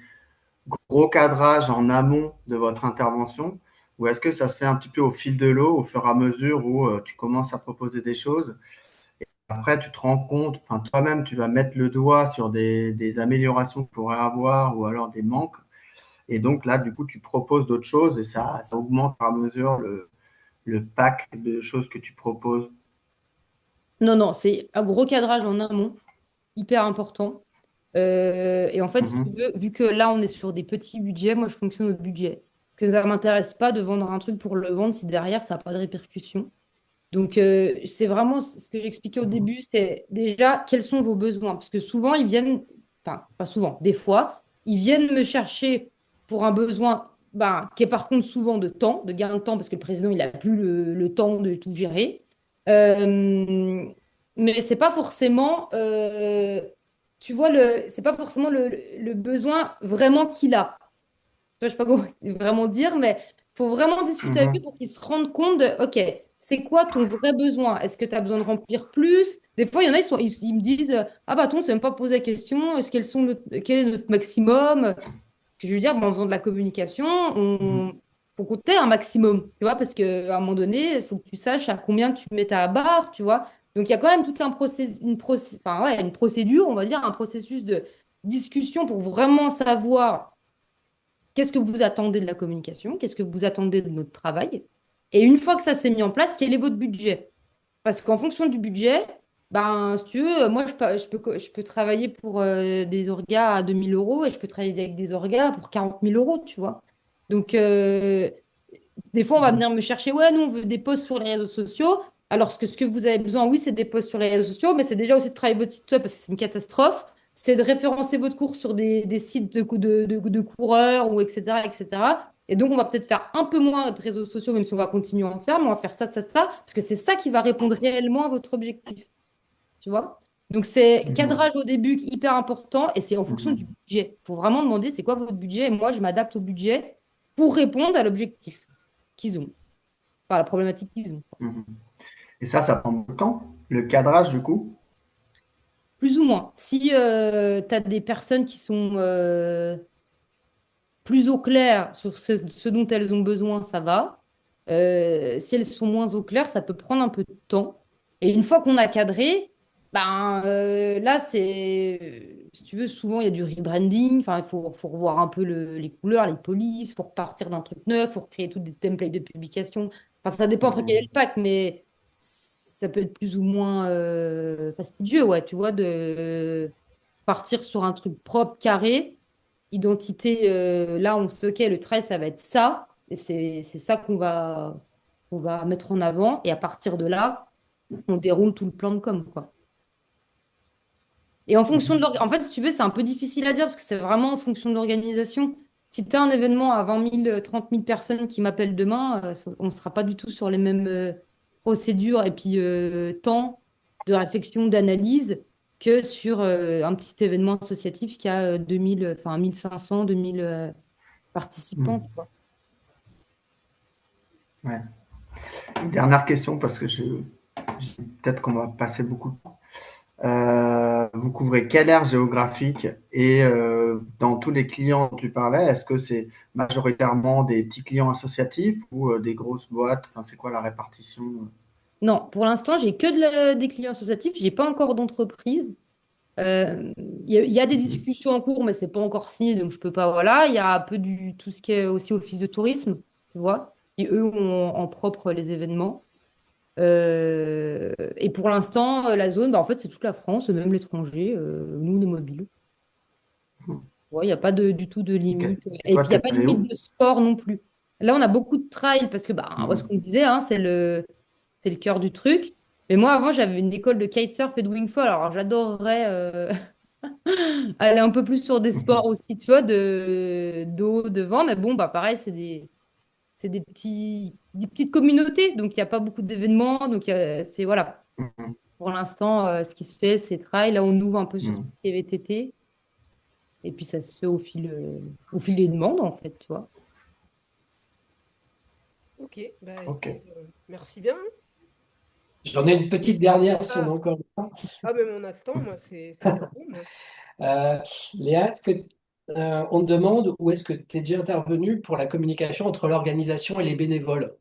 gros cadrage en amont de votre intervention ou est-ce que ça se fait un petit peu au fil de l'eau, au fur et à mesure où tu commences à proposer des choses? Après, tu te rends compte, enfin toi-même, tu vas mettre le doigt sur des améliorations que tu pourrais avoir ou alors des manques. Et donc là, du coup, tu proposes d'autres choses et ça augmente à mesure le pack de choses que tu proposes. Non, non, c'est un gros cadrage en amont, hyper important. Et en fait, si tu Mhm. veux, vu que là, on est sur des petits budgets, moi, je fonctionne au budget. Parce que ça ne m'intéresse pas de vendre un truc pour le vendre si derrière, ça n'a pas de répercussion. Donc, c'est vraiment ce que j'expliquais au début, c'est déjà quels sont vos besoins. Parce que souvent, ils viennent, enfin, pas souvent, des fois, ils viennent me chercher pour un besoin ben, qui est par contre souvent de temps, de gain de temps, parce que le président, il n'a plus le temps de tout gérer. Mais c'est pas forcément, tu vois, c'est pas forcément le besoin vraiment qu'il a. Je sais pas comment vraiment dire, mais il faut vraiment discuter avec eux Mhm. pour qu'ils se rendent compte de, OK, c'est quoi ton vrai besoin? Est-ce que tu as besoin de remplir plus? Des fois, il y en a, ils me disent, ah bah, attends, on ne s'est même pas posé la question, quel est notre maximum? Que je veux dire, en faisant de la communication, Mhm. faut qu'on t'ait un maximum, tu vois, parce qu'à un moment donné, il faut que tu saches à combien tu mets ta barre, tu vois. Donc, il y a quand même tout un enfin, ouais, une procédure, on va dire, un processus de discussion pour vraiment savoir qu'est-ce que vous attendez de la communication, qu'est-ce que vous attendez de notre travail. Et une fois que ça s'est mis en place, quel est votre budget? Parce qu'en fonction du budget, ben, si tu veux, moi, je peux travailler pour des orgas à 2 000 € et je peux travailler avec des orgas pour 40 000 €, tu vois. Donc, des fois, on va venir me chercher, ouais, nous, on veut des posts sur les réseaux sociaux. Alors que ce que vous avez besoin, oui, c'est des posts sur les réseaux sociaux, mais c'est déjà aussi de travailler votre site web parce que c'est une catastrophe. C'est de référencer votre cours sur des sites de coureurs ou etc., etc. Et donc, on va peut-être faire un peu moins de réseaux sociaux, même si on va continuer à en faire, mais on va faire ça, ça, ça, parce que c'est ça qui va répondre réellement à votre objectif. Tu vois? Donc, c'est Mhm. cadrage au début hyper important et c'est en fonction du Mhm. budget. Il faut vraiment demander c'est quoi votre budget et moi, je m'adapte au budget pour répondre à l'objectif qu'ils ont, enfin, la problématique qu'ils ont. Mhm. Et ça prend beaucoup de temps, le cadrage du coup? Plus ou moins. Si tu as des personnes qui sont plus au clair sur ce dont elles ont besoin, ça va. Si elles sont moins au clair, ça peut prendre un peu de temps. Et une fois qu'on a cadré, ben, là, si tu veux, souvent, il y a du rebranding. Enfin, faut revoir un peu les couleurs, les polices, il faut repartir d'un truc neuf, il faut créer toutes des templates de publication. Enfin, ça dépend après quel est le Mhm. pack, mais ça peut être plus ou moins fastidieux, ouais, tu vois, de partir sur un truc propre, carré identité, là, on sait, OK, le trail, ça va être ça. Et c'est ça qu'on va mettre en avant. Et à partir de là, on déroule tout le plan de com, quoi. Et en fonction de Mhm. en fait, si tu veux, c'est un peu difficile à dire parce que c'est vraiment en fonction de l'organisation. Si tu as un événement à 20 000, 30 000 personnes qui m'appellent demain, on ne sera pas du tout sur les mêmes procédures et puis temps de réflexion, d'analyse que sur un petit événement associatif qui a 2000, enfin 1500, 2000 participants, tu Mhm. vois. Ouais. Une dernière question parce que peut-être qu'on va passer beaucoup de temps. Vous couvrez quelle aire géographique et dans tous les clients dont tu parlais, est-ce que c'est majoritairement des petits clients associatifs ou des grosses boîtes? Enfin, c'est quoi la répartition? Non, pour l'instant, j'ai que des clients associatifs, j'ai pas encore d'entreprise. Il y a des Mhm. discussions en cours, mais c'est pas encore signé, donc je peux pas. Voilà, il y a un peu tout ce qui est aussi office de tourisme, tu vois, qui eux ont en propre les événements. Et pour l'instant, la zone, bah, en fait, c'est toute la France, même l'étranger. Nous, on est mobile. Ouais, il n'y a pas du tout de Ok. limite. Et Et toi, puis, il n'y a t'es pas de basé limite où? de sport non plus. Là, on a beaucoup de trail parce que, bah, ce qu'on Mhm. disait, hein, c'est le cœur du truc. Mais moi, avant, j'avais une école de kitesurf et de wingfoil. Alors, j'adorerais aller un peu plus sur des sports Mhm. aussi, tu vois, d'eau, de vent. Mais bon, bah, pareil, c'est des petites communautés. Donc, il n'y a pas beaucoup d'événements. Donc, c'est, voilà. Mhm. Pour l'instant, ce qui se fait, c'est trail. Là, on ouvre un peu sur tout Mhm. ce qui est VTT. Et puis, ça se fait au fil des demandes, en fait, tu vois. Ok, bah Ok. écoute, merci bien. J'en ai une petite dernière si on a Ah, encore le temps. ah, mais mon instant, moi, c'est trop bon, moi. Euh, Léa, est-ce que on te demande où est-ce que tu es déjà intervenu pour la communication entre l'organisation et les bénévoles?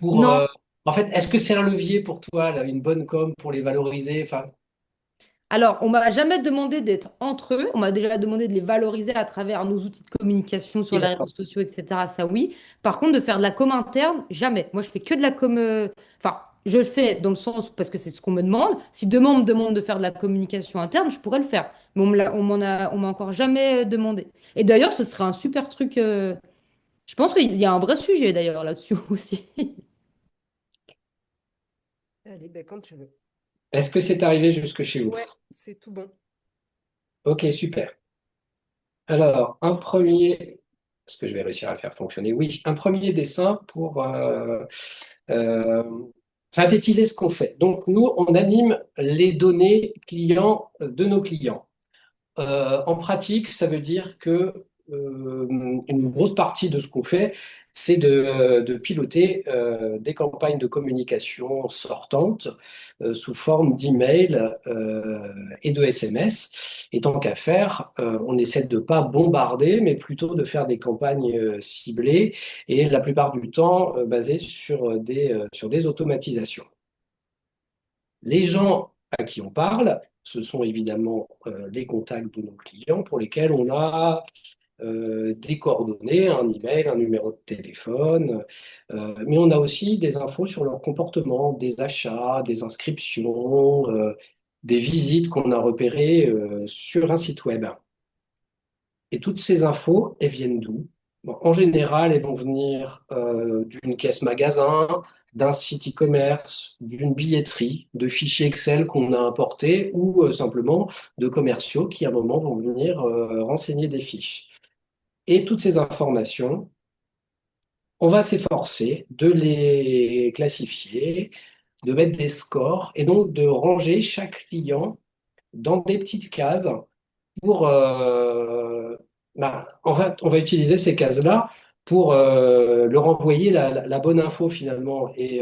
Pour, Non. en fait, est-ce que c'est un levier pour toi, là, une bonne com pour les valoriser? Enfin, Alors, on m'a jamais demandé d'être entre eux. On m'a déjà demandé de les valoriser à travers nos outils de communication sur oui, les réseaux d'accord. sociaux, etc. Ça, oui. Par contre, de faire de la com interne, jamais. Moi, je fais que de la com. Enfin, je le fais dans le sens parce que c'est ce qu'on me demande. Si demain on me demande de faire de la communication interne, je pourrais le faire. Mais on m'a encore jamais demandé. Et d'ailleurs, ce serait un super truc. Je pense qu'il y a un vrai sujet d'ailleurs là-dessus aussi. Allez, ben quand tu veux. Est-ce que c'est arrivé jusque chez vous? Ouais, c'est tout bon. Ok, super. Alors, un premier, est-ce que je vais réussir à le faire fonctionner? Oui, un premier dessin pour euh, synthétiser ce qu'on fait. Donc, nous, on anime les données clients de nos clients. En pratique, ça veut dire que une grosse partie de ce qu'on fait, c'est de piloter des campagnes de communication sortantes sous forme d'email et de SMS. Et tant qu'à faire, on essaie de ne pas bombarder, mais plutôt de faire des campagnes ciblées et la plupart du temps basées sur des automatisations. Les gens à qui on parle, ce sont évidemment les contacts de nos clients pour lesquels on a des coordonnées, un email, un numéro de téléphone, mais on a aussi des infos sur leur comportement, des achats, des inscriptions, des visites qu'on a repérées sur un site web. Et toutes ces infos, elles viennent d'où? Bon, en général, elles vont venir d'une caisse magasin, d'un site e-commerce, d'une billetterie, de fichiers Excel qu'on a importés ou simplement de commerciaux qui, à un moment, vont venir renseigner des fiches. Et toutes ces informations, on va s'efforcer de les classifier, de mettre des scores et donc de ranger chaque client dans des petites cases pour, on va utiliser ces cases-là pour leur envoyer la bonne info finalement. Et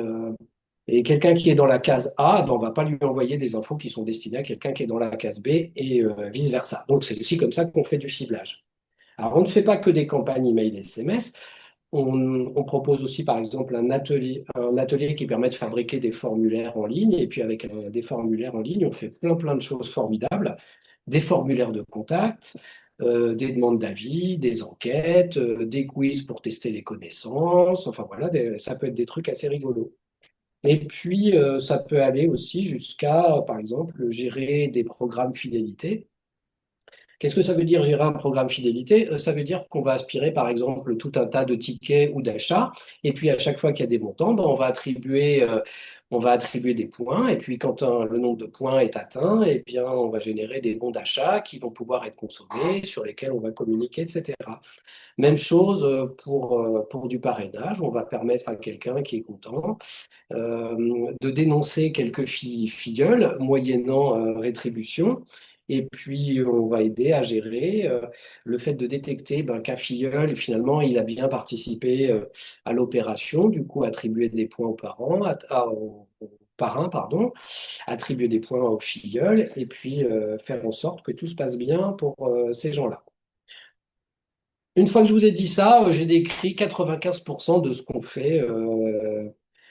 quelqu'un qui est dans la case A, ben, on ne va pas lui envoyer des infos qui sont destinées à quelqu'un qui est dans la case B et vice-versa. Donc c'est aussi comme ça qu'on fait du ciblage. Alors on ne fait pas que des campagnes email et SMS. On propose aussi, par exemple, un atelier qui permet de fabriquer des formulaires en ligne. Et puis, avec des formulaires en ligne, on fait plein de choses formidables. Des formulaires de contact, des demandes d'avis, des enquêtes, des quiz pour tester les connaissances. Enfin, voilà, ça peut être des trucs assez rigolos. Et puis, ça peut aller aussi jusqu'à, par exemple, gérer des programmes fidélité. Qu'est-ce que ça veut dire gérer un programme fidélité? Ça veut dire qu'on va aspirer, par exemple, tout un tas de tickets ou d'achats. Et puis, à chaque fois qu'il y a des montants, ben, on va attribuer des points. Et puis, quand le nombre de points est atteint, eh bien, on va générer des bons d'achat qui vont pouvoir être consommés, sur lesquels on va communiquer, etc. Même chose pour du parrainage. On va permettre à quelqu'un qui est content de dénoncer quelques filleuls moyennant rétribution. Et puis, on va aider à gérer le fait de détecter ben, qu'un filleul, finalement, il a bien participé à l'opération, du coup, attribuer des points aux parents, aux parrains, pardon, attribuer des points aux filleuls, et puis faire en sorte que tout se passe bien pour ces gens-là. Une fois que je vous ai dit ça, j'ai décrit 95% de ce qu'on fait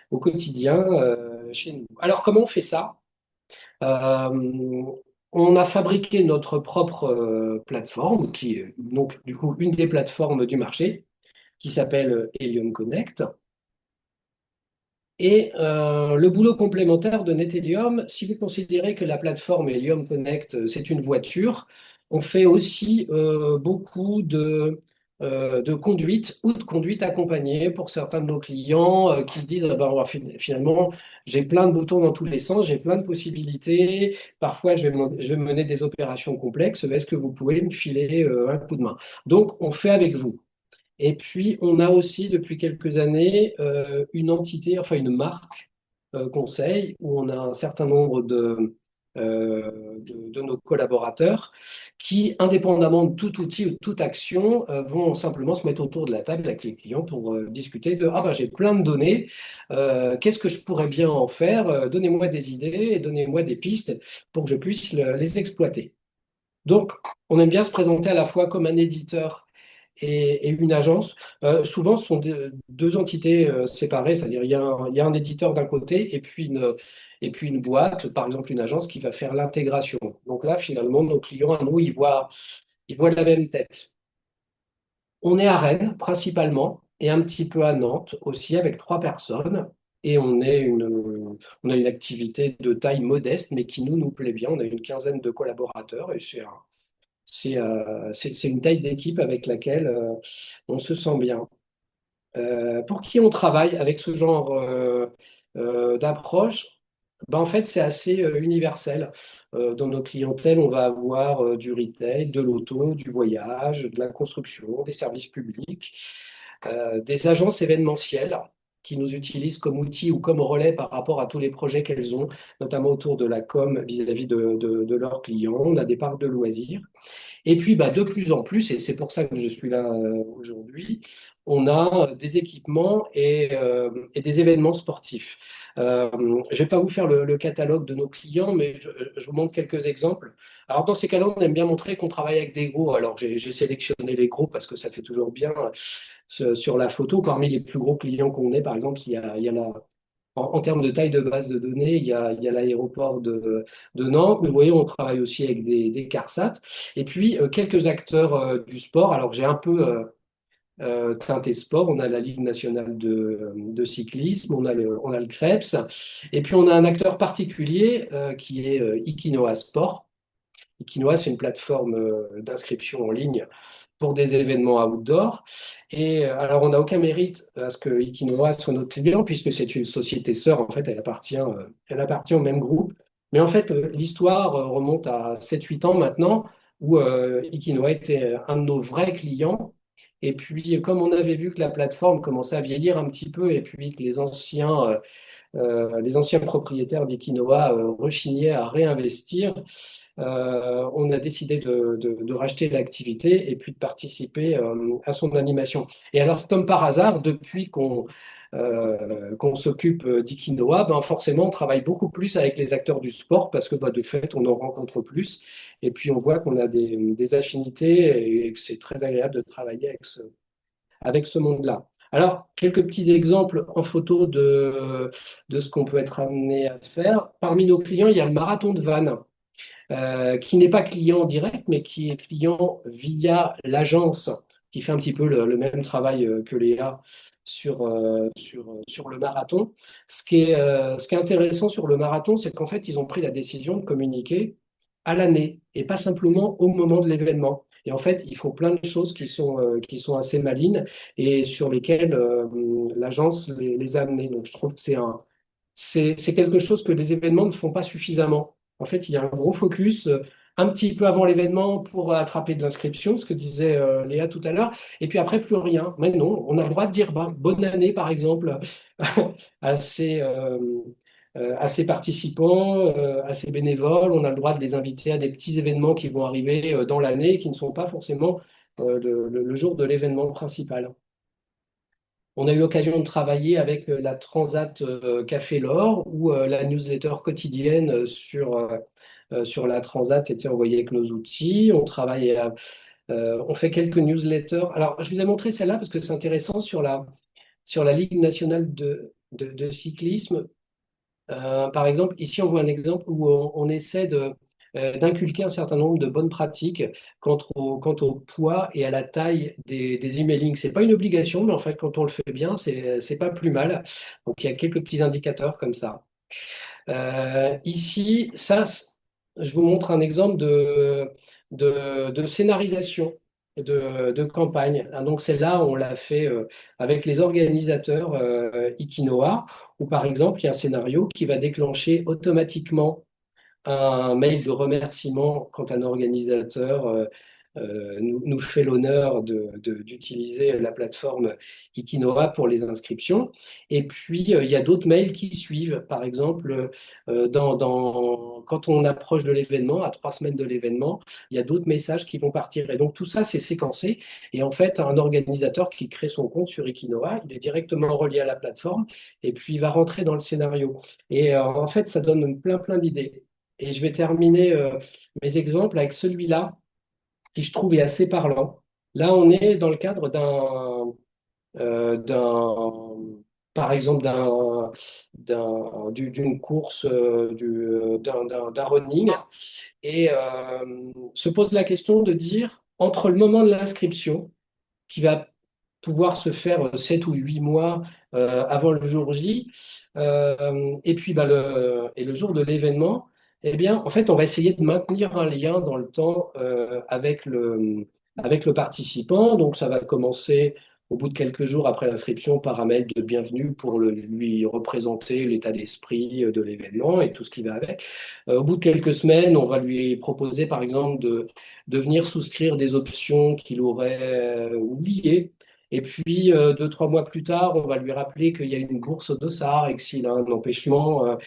au quotidien chez nous. Alors, comment on fait ça? Euh, on a fabriqué notre propre plateforme, qui est donc du coup une des plateformes du marché, qui s'appelle Helium Connect. Et le boulot complémentaire de Nethelium, si vous considérez que la plateforme Helium Connect, c'est une voiture, on fait aussi beaucoup de conduite ou de conduite accompagnée pour certains de nos clients qui se disent ah ben, finalement, j'ai plein de boutons dans tous les sens, j'ai plein de possibilités, parfois je vais mener des opérations complexes, est-ce que vous pouvez me filer un coup de main? Donc, on fait avec vous. Et puis, on a aussi depuis quelques années une entité, enfin une marque conseil, où on a un certain nombre de nos collaborateurs qui, indépendamment de tout outil ou de toute action, vont simplement se mettre autour de la table avec les clients pour discuter de «Ah ben j'ai plein de données, qu'est-ce que je pourrais bien en faire? Donnez-moi des idées et donnez-moi des pistes pour que je puisse les exploiter». Donc, on aime bien se présenter à la fois comme un éditeur et une agence. Souvent, ce sont deux entités séparées, c'est-à-dire il y a un éditeur d'un côté et puis une boîte, par exemple une agence qui va faire l'intégration. Donc là, finalement, nos clients, à nous, ils voient la même tête. On est à Rennes, principalement, et un petit peu à Nantes aussi, avec 3 personnes. Et on a une activité de taille modeste, mais qui nous plaît bien. On a une quinzaine de collaborateurs et c'est une taille d'équipe avec laquelle on se sent bien. Pour qui on travaille avec ce genre d'approche? Ben, en fait, c'est assez universel. Dans nos clientèles, on va avoir du retail, de l'auto, du voyage, de la construction, des services publics, des agences événementielles. qui nous utilisent comme outil ou comme relais par rapport à tous les projets qu'elles ont, notamment autour de la com vis-à-vis de leurs clients. On a des parcs de loisirs. Et puis, bah, de plus en plus, et c'est pour ça que je suis là aujourd'hui, on a des équipements et des événements sportifs. Je ne vais pas vous faire le catalogue de nos clients, mais je vous montre quelques exemples. Alors, dans ces cas-là, on aime bien montrer qu'on travaille avec des gros. Alors, j'ai sélectionné les gros parce que ça fait toujours bien sur la photo. Parmi les plus gros clients qu'on ait, par exemple, il y a en termes de taille de base de données, il y a l'aéroport de Nantes, mais vous voyez, on travaille aussi avec des CARSAT. Et puis, quelques acteurs du sport. Alors, j'ai un peu teinté sport. On a la Ligue nationale de cyclisme, on a le CREPS. Et puis, on a un acteur particulier qui est Equinoa Sport. Equinoa, c'est une plateforme d'inscription en ligne pour des événements outdoor. Et alors, on n'a aucun mérite à ce que Equinoa soit notre client, puisque c'est une société sœur. En fait, elle appartient au même groupe. Mais en fait, l'histoire remonte à 7 8 ans maintenant, où Equinoa était un de nos vrais clients. Et puis, comme on avait vu que la plateforme commençait à vieillir un petit peu, et puis que les anciens propriétaires d'Equinoa rechignaient à réinvestir, on a décidé de racheter l'activité et puis de participer à son animation. Et alors, comme par hasard, depuis qu'on s'occupe d'Ikinoa, ben forcément, on travaille beaucoup plus avec les acteurs du sport parce que bah, de fait, on en rencontre plus. Et puis, on voit qu'on a des affinités et que c'est très agréable de travailler avec ce monde-là. Alors, quelques petits exemples en photo de ce qu'on peut être amené à faire. Parmi nos clients, il y a le marathon de Vannes qui n'est pas client direct, mais qui est client via l'agence, qui fait un petit peu le même travail que Léa sur le marathon. Ce qui est intéressant sur le marathon, c'est qu'en fait, ils ont pris la décision de communiquer à l'année et pas simplement au moment de l'événement. Et en fait, ils font plein de choses qui sont assez malines et sur lesquelles l'agence les a amenés. Donc, je trouve que c'est quelque chose que les événements ne font pas suffisamment. En fait, il y a un gros focus un petit peu avant l'événement pour attraper de l'inscription, ce que disait Léa tout à l'heure, et puis après, plus rien. Mais non, on a le droit de dire bah, bonne année, par exemple, à ces participants, à ces bénévoles. On a le droit de les inviter à des petits événements qui vont arriver dans l'année et qui ne sont pas forcément le jour de l'événement principal. On a eu l'occasion de travailler avec la Transat Café L'Or, où la newsletter quotidienne sur la Transat était envoyée avec nos outils. On fait quelques newsletters. Alors, je vous ai montré celle-là parce que c'est intéressant sur la Ligue nationale de cyclisme. Par exemple, ici, on voit un exemple où on essaie d'inculquer un certain nombre de bonnes pratiques quant au poids et à la taille des emailing. Ce n'est pas une obligation, mais en fait, quand on le fait bien, c'est pas plus mal. Donc, il y a quelques petits indicateurs comme ça. Ici, je vous montre un exemple de scénarisation de campagne. Ah, donc celle-là, on l'a fait avec les organisateurs Equinoa, où par exemple, il y a un scénario qui va déclencher automatiquement un mail de remerciement quand un organisateur nous fait l'honneur d'utiliser la plateforme Equinoa pour les inscriptions. Et puis, il y a d'autres mails qui suivent. Par exemple, quand on approche de l'événement, à 3 semaines de l'événement, il y a d'autres messages qui vont partir. Et donc, tout ça, c'est séquencé. Et en fait, un organisateur qui crée son compte sur Equinoa, il est directement relié à la plateforme et puis il va rentrer dans le scénario. Et en fait, ça donne plein d'idées. Et je vais terminer mes exemples avec celui-là, qui je trouve est assez parlant. Là, on est dans le cadre d'un, par exemple, d'une course, d'un running, et se pose la question de dire, entre le moment de l'inscription, qui va pouvoir se faire 7 ou 8 mois avant le jour J. Et puis bah, le jour de l'événement, eh bien, en fait, on va essayer de maintenir un lien dans le temps avec le participant. Donc, ça va commencer au bout de quelques jours après l'inscription par un mail de bienvenue pour lui représenter l'état d'esprit de l'événement et tout ce qui va avec. Au bout de quelques semaines, on va lui proposer, par exemple, de venir souscrire des options qu'il aurait oubliées Et puis, 2, 3 mois plus tard, on va lui rappeler qu'il y a une bourse au dossard et que s'il a un empêchement,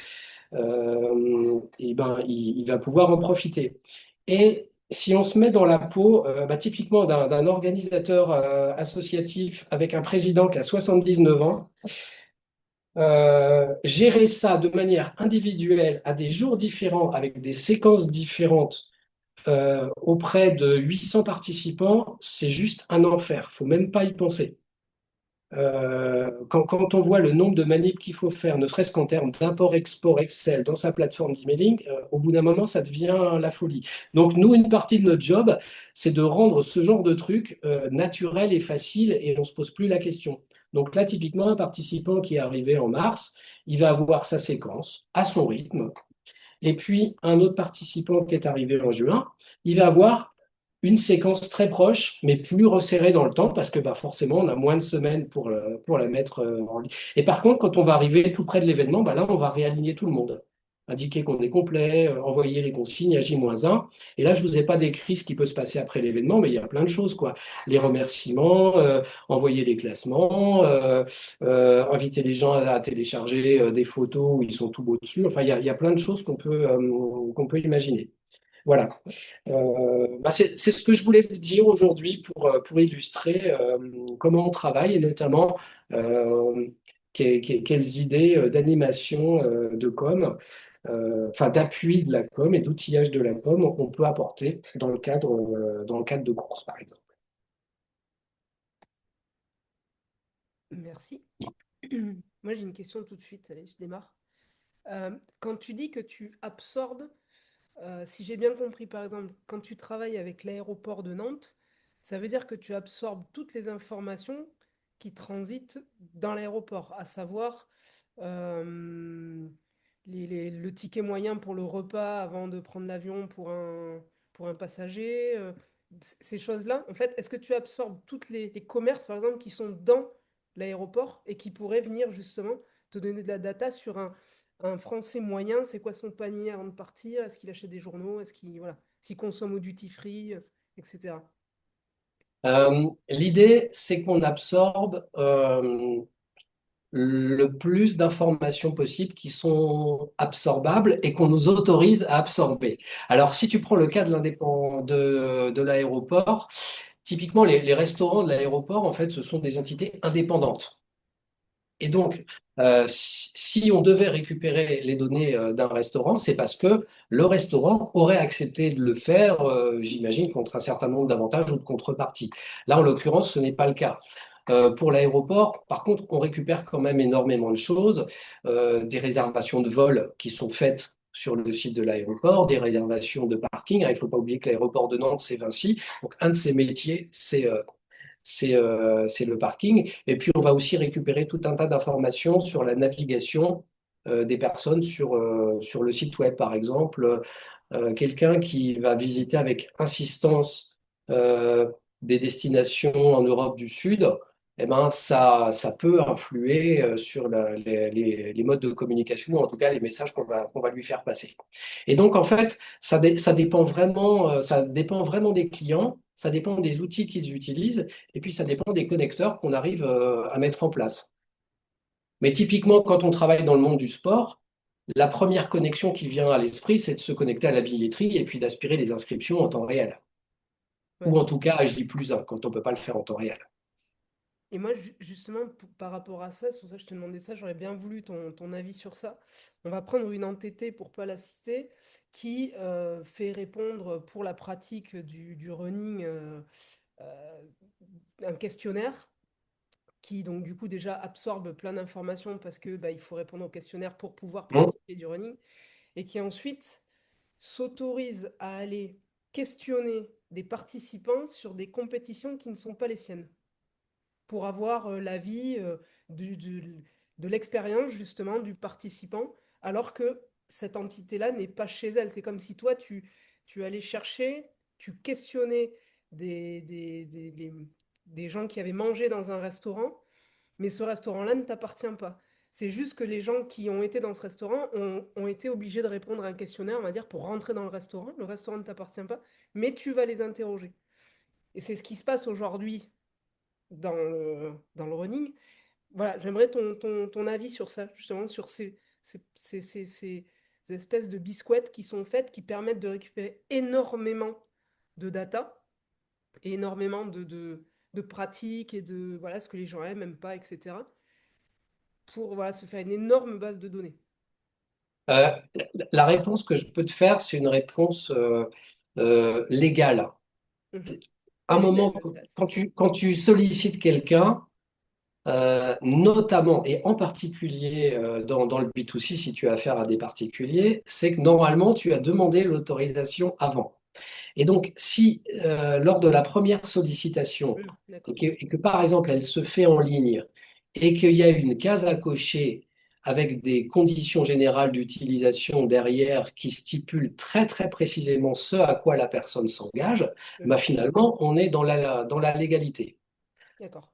et ben, il va pouvoir en profiter. Et si on se met dans la peau, bah, typiquement d'un organisateur associatif avec un président qui a 79 ans, gérer ça de manière individuelle à des jours différents, avec des séquences différentes, auprès de 800 participants, c'est juste un enfer. Faut même pas y penser. Quand on voit le nombre de manips qu'il faut faire, ne serait-ce qu'en termes d'import-export Excel dans sa plateforme d'emailing, au bout d'un moment, ça devient la folie. Donc, nous, une partie de notre job, c'est de rendre ce genre de truc naturel et facile et on ne se pose plus la question. Donc là, typiquement, un participant qui est arrivé en mars, il va avoir sa séquence à son rythme. Et puis, un autre participant qui est arrivé en juin, il va avoir une séquence très proche, mais plus resserrée dans le temps, parce que bah, forcément, on a moins de semaines pour la mettre en ligne. Et par contre, quand on va arriver tout près de l'événement, bah, là, on va réaligner tout le monde. Indiquer qu'on est complet, envoyer les consignes à J-1. Et là, je ne vous ai pas décrit ce qui peut se passer après l'événement, mais il y a plein de choses, quoi. Les remerciements, envoyer les classements, inviter les gens à télécharger des photos où ils sont tout beaux dessus. Enfin, il y a plein de choses qu'on peut imaginer. Voilà. Bah, c'est ce que je voulais vous dire aujourd'hui pour illustrer comment on travaille et notamment quelles idées d'animation de com, enfin d'appui de la com et d'outillage de la com on peut apporter dans le cadre de courses, par exemple. Merci. Moi, j'ai une question tout de suite. Allez, je démarre. Quand tu dis que tu absorbes, si j'ai bien compris, par exemple, quand tu travailles avec l'aéroport de Nantes, ça veut dire que tu absorbes toutes les informations qui transitent dans l'aéroport, à savoir euh, le ticket moyen pour le repas avant de prendre l'avion pour un passager, ces choses-là. En fait, est-ce que tu absorbes toutes les commerces, par exemple, qui sont dans l'aéroport et qui pourraient venir justement te donner de la data sur un Français moyen, c'est quoi son panier avant de partir? Est-ce qu'il achète des journaux? Est-ce qu'il voilà, s'il consomme au duty free, etc. L'idée, c'est qu'on absorbe le plus d'informations possibles qui sont absorbables et qu'on nous autorise à absorber. Alors, si tu prends le cas de l'aéroport, typiquement, les restaurants de l'aéroport, en fait, ce sont des entités indépendantes. Et donc, si on devait récupérer les données d'un restaurant, c'est parce que le restaurant aurait accepté de le faire, j'imagine, contre un certain nombre d'avantages ou de contreparties. Là, en l'occurrence, ce n'est pas le cas. Pour l'aéroport, par contre, on récupère quand même énormément de choses, des réservations de vol qui sont faites sur le site de l'aéroport, des réservations de parking. Il ne faut pas oublier que l'aéroport de Nantes, c'est Vinci. Donc, un de ses métiers, c'est le parking. Et puis, on va aussi récupérer tout un tas d'informations sur la navigation des personnes sur le site web, par exemple. Quelqu'un qui va visiter avec insistance des destinations en Europe du Sud, eh ben, ça peut influer sur les modes de communication, ou en tout cas les messages qu'on va lui faire passer. Et donc, en fait, ça dépend vraiment des clients, ça dépend des outils qu'ils utilisent, et puis ça dépend des connecteurs qu'on arrive à mettre en place. Mais typiquement, quand on travaille dans le monde du sport, la première connexion qui vient à l'esprit, c'est de se connecter à la billetterie et puis d'aspirer les inscriptions en temps réel. Ouais. Ou en tout cas à J+1, quand on ne peut pas le faire en temps réel. Et moi, justement, par rapport à ça, c'est pour ça que je te demandais ça, j'aurais bien voulu ton avis sur ça. On va prendre une entité, pour pas la citer, qui fait répondre pour la pratique du running euh, un questionnaire qui, donc, du coup, déjà absorbe plein d'informations parce que bah, il faut répondre au questionnaire pour pouvoir Bon. pratiquer du running et qui ensuite s'autorise à aller questionner des participants sur des compétitions qui ne sont pas les siennes pour avoir l'avis de l'expérience justement du participant, alors que cette entité-là n'est pas chez elle. C'est comme si toi, tu allais chercher, tu questionnais des, des, des, des- des gens qui avaient mangé dans un restaurant, mais ce restaurant-là ne t'appartient pas. C'est juste que les gens qui ont été dans ce restaurant ont été obligés de répondre à un questionnaire, on va dire, pour rentrer dans le restaurant. Le restaurant ne t'appartient pas, mais tu vas les interroger. Et c'est ce qui se passe aujourd'hui dans le running. Voilà, j'aimerais ton avis sur ça, justement, sur ces espèces de bisquettes qui sont faites, qui permettent de récupérer énormément de data, et énormément de pratiques et de voilà, ce que les gens aiment, n'aiment pas, etc., pour voilà, se faire une énorme base de données. Euh, la réponse que je peux te faire, c'est une réponse légale. Mhm. À un Légal moment, m'intéresse. quand tu sollicites quelqu'un, notamment et en particulier dans le B2C, si tu as affaire à des particuliers, c'est que normalement, tu as demandé l'autorisation avant. Et donc, si lors de la première sollicitation, D'accord. et que, par exemple, elle se fait en ligne, et qu'il y a une case à cocher avec des conditions générales d'utilisation derrière qui stipulent très très précisément ce à quoi la personne s'engage, bah, Mhm. finalement, on est dans la légalité. D'accord.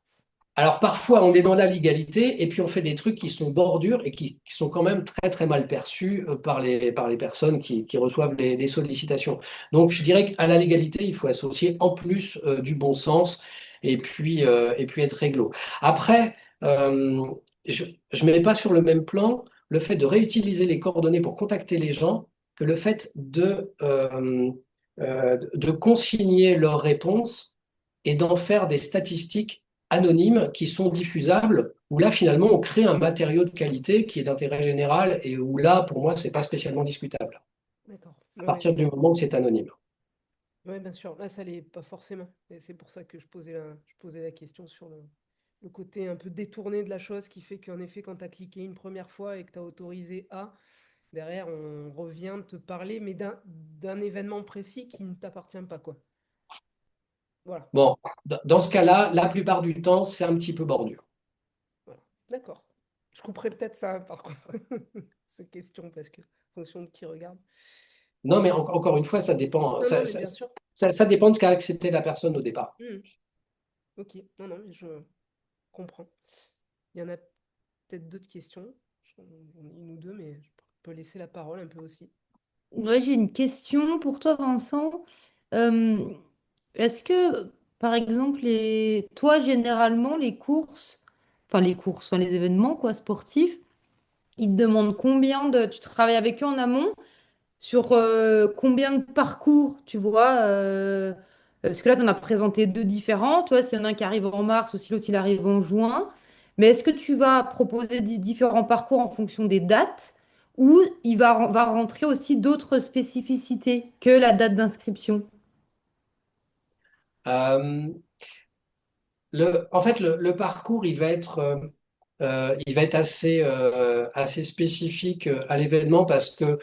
Alors parfois, on est dans la légalité et puis on fait des trucs qui sont bordures et qui sont quand même très très mal perçus par les personnes qui reçoivent les sollicitations. Donc je dirais qu'à la légalité, il faut associer en plus du bon sens et puis être réglo. Après, euh, je ne mets pas sur le même plan le fait de réutiliser les coordonnées pour contacter les gens que le fait de consigner leurs réponses et d'en faire des statistiques anonymes qui sont diffusables, où là, finalement, on crée un matériau de qualité qui est d'intérêt général et où là, pour moi, c'est pas spécialement discutable, D'accord. à Ouais, partir du moment où c'est anonyme. ouais, bien sûr. Là, ça l'est pas forcément. Et c'est pour ça que je posais la question sur le côté un peu détourné de la chose qui fait qu'en effet, quand tu as cliqué une première fois et que tu as autorisé A, derrière, on revient te parler, mais d'un événement précis qui ne t'appartient pas, quoi. Voilà. Bon, dans ce cas-là, la plupart du temps, c'est un petit peu bordure. Voilà. D'accord. Je couperai peut-être ça, par contre, cette question, parce que, en fonction de qui regarde. Non, mais encore une fois, ça dépend, Non, non, mais bien sûr. ça dépend de ce qu'a accepté la personne au départ. Hmm. Ok. Non, non, mais je comprends. Il y en a peut-être d'autres questions. J'en ai une ou deux, mais je peux laisser la parole un peu aussi. Ouais, j'ai une question pour toi, Vincent. Euh, Est-ce que, par exemple, toi, généralement, les courses, enfin, les événements quoi, sportifs, ils te demandent tu travailles avec eux en amont sur combien de parcours, tu vois parce que là, tu en as présenté deux différents, tu vois, s'il y en a un qui arrive en mars ou si l'autre il arrive en juin. Mais est-ce que tu vas proposer différents parcours en fonction des dates ou va rentrer aussi d'autres spécificités que la date d'inscription? Euh, En fait, le parcours, il va être assez spécifique à l'événement parce que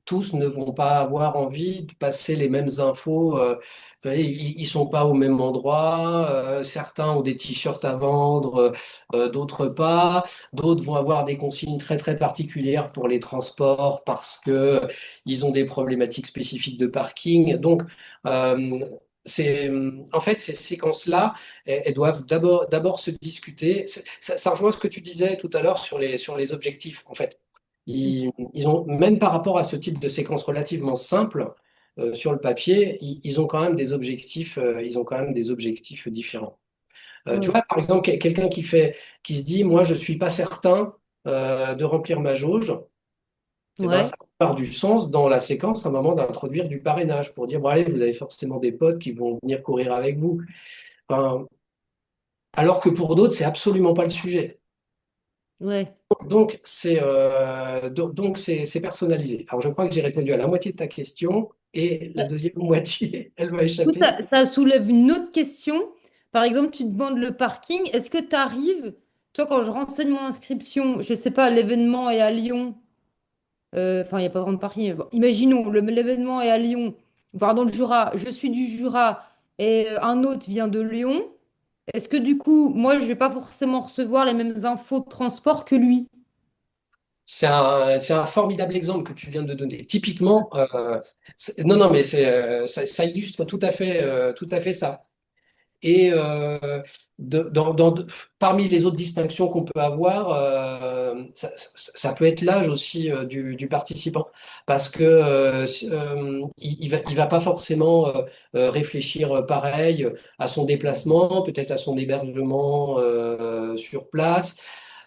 tous ne vont pas avoir envie de passer les mêmes infos. Vous voyez, ils sont pas au même endroit. Certains ont des t-shirts à vendre, d'autres pas. D'autres vont avoir des consignes très très particulières pour les transports parce que ils ont des problématiques spécifiques de parking. Donc, euh, en fait, ces séquences-là elles doivent d'abord se discuter. Ça rejoint ce que tu disais tout à l'heure sur les objectifs. En fait, ils ont, même par rapport à ce type de séquence relativement simple, sur le papier, ils ont quand même des objectifs, ils ont quand même des objectifs différents. Tu Ouais. vois, par exemple, quelqu'un qui se dit, moi, je suis pas certain de remplir ma jauge, eh ben, Ouais. ça part du sens dans la séquence à un moment d'introduire du parrainage pour dire, bon, allez, vous avez forcément des potes qui vont venir courir avec vous. Enfin, alors que pour d'autres, c'est absolument pas le sujet. Ouais. C'est personnalisé. Alors, je crois que j'ai répondu à la moitié de ta question et la deuxième moitié, elle va Du coup, échapper. ça soulève une autre question. Par exemple, tu demandes le parking. Est-ce que tu arrives, toi, quand je renseigne mon inscription, je sais pas, l'événement est à Lyon. Enfin, il n'y a pas vraiment de parking. Mais bon, imaginons, l'événement est à Lyon, voire dans le Jura. Je suis du Jura et un autre vient de Lyon. Est-ce que du coup, moi, je vais pas forcément recevoir les mêmes infos de transport que lui? C'est un formidable exemple que tu viens de donner. Typiquement, non, non, mais ça illustre tout à fait ça. Et parmi les autres distinctions qu'on peut avoir, ça peut être l'âge aussi du participant, parce que il va pas forcément réfléchir pareil à son déplacement, peut-être à son hébergement sur place.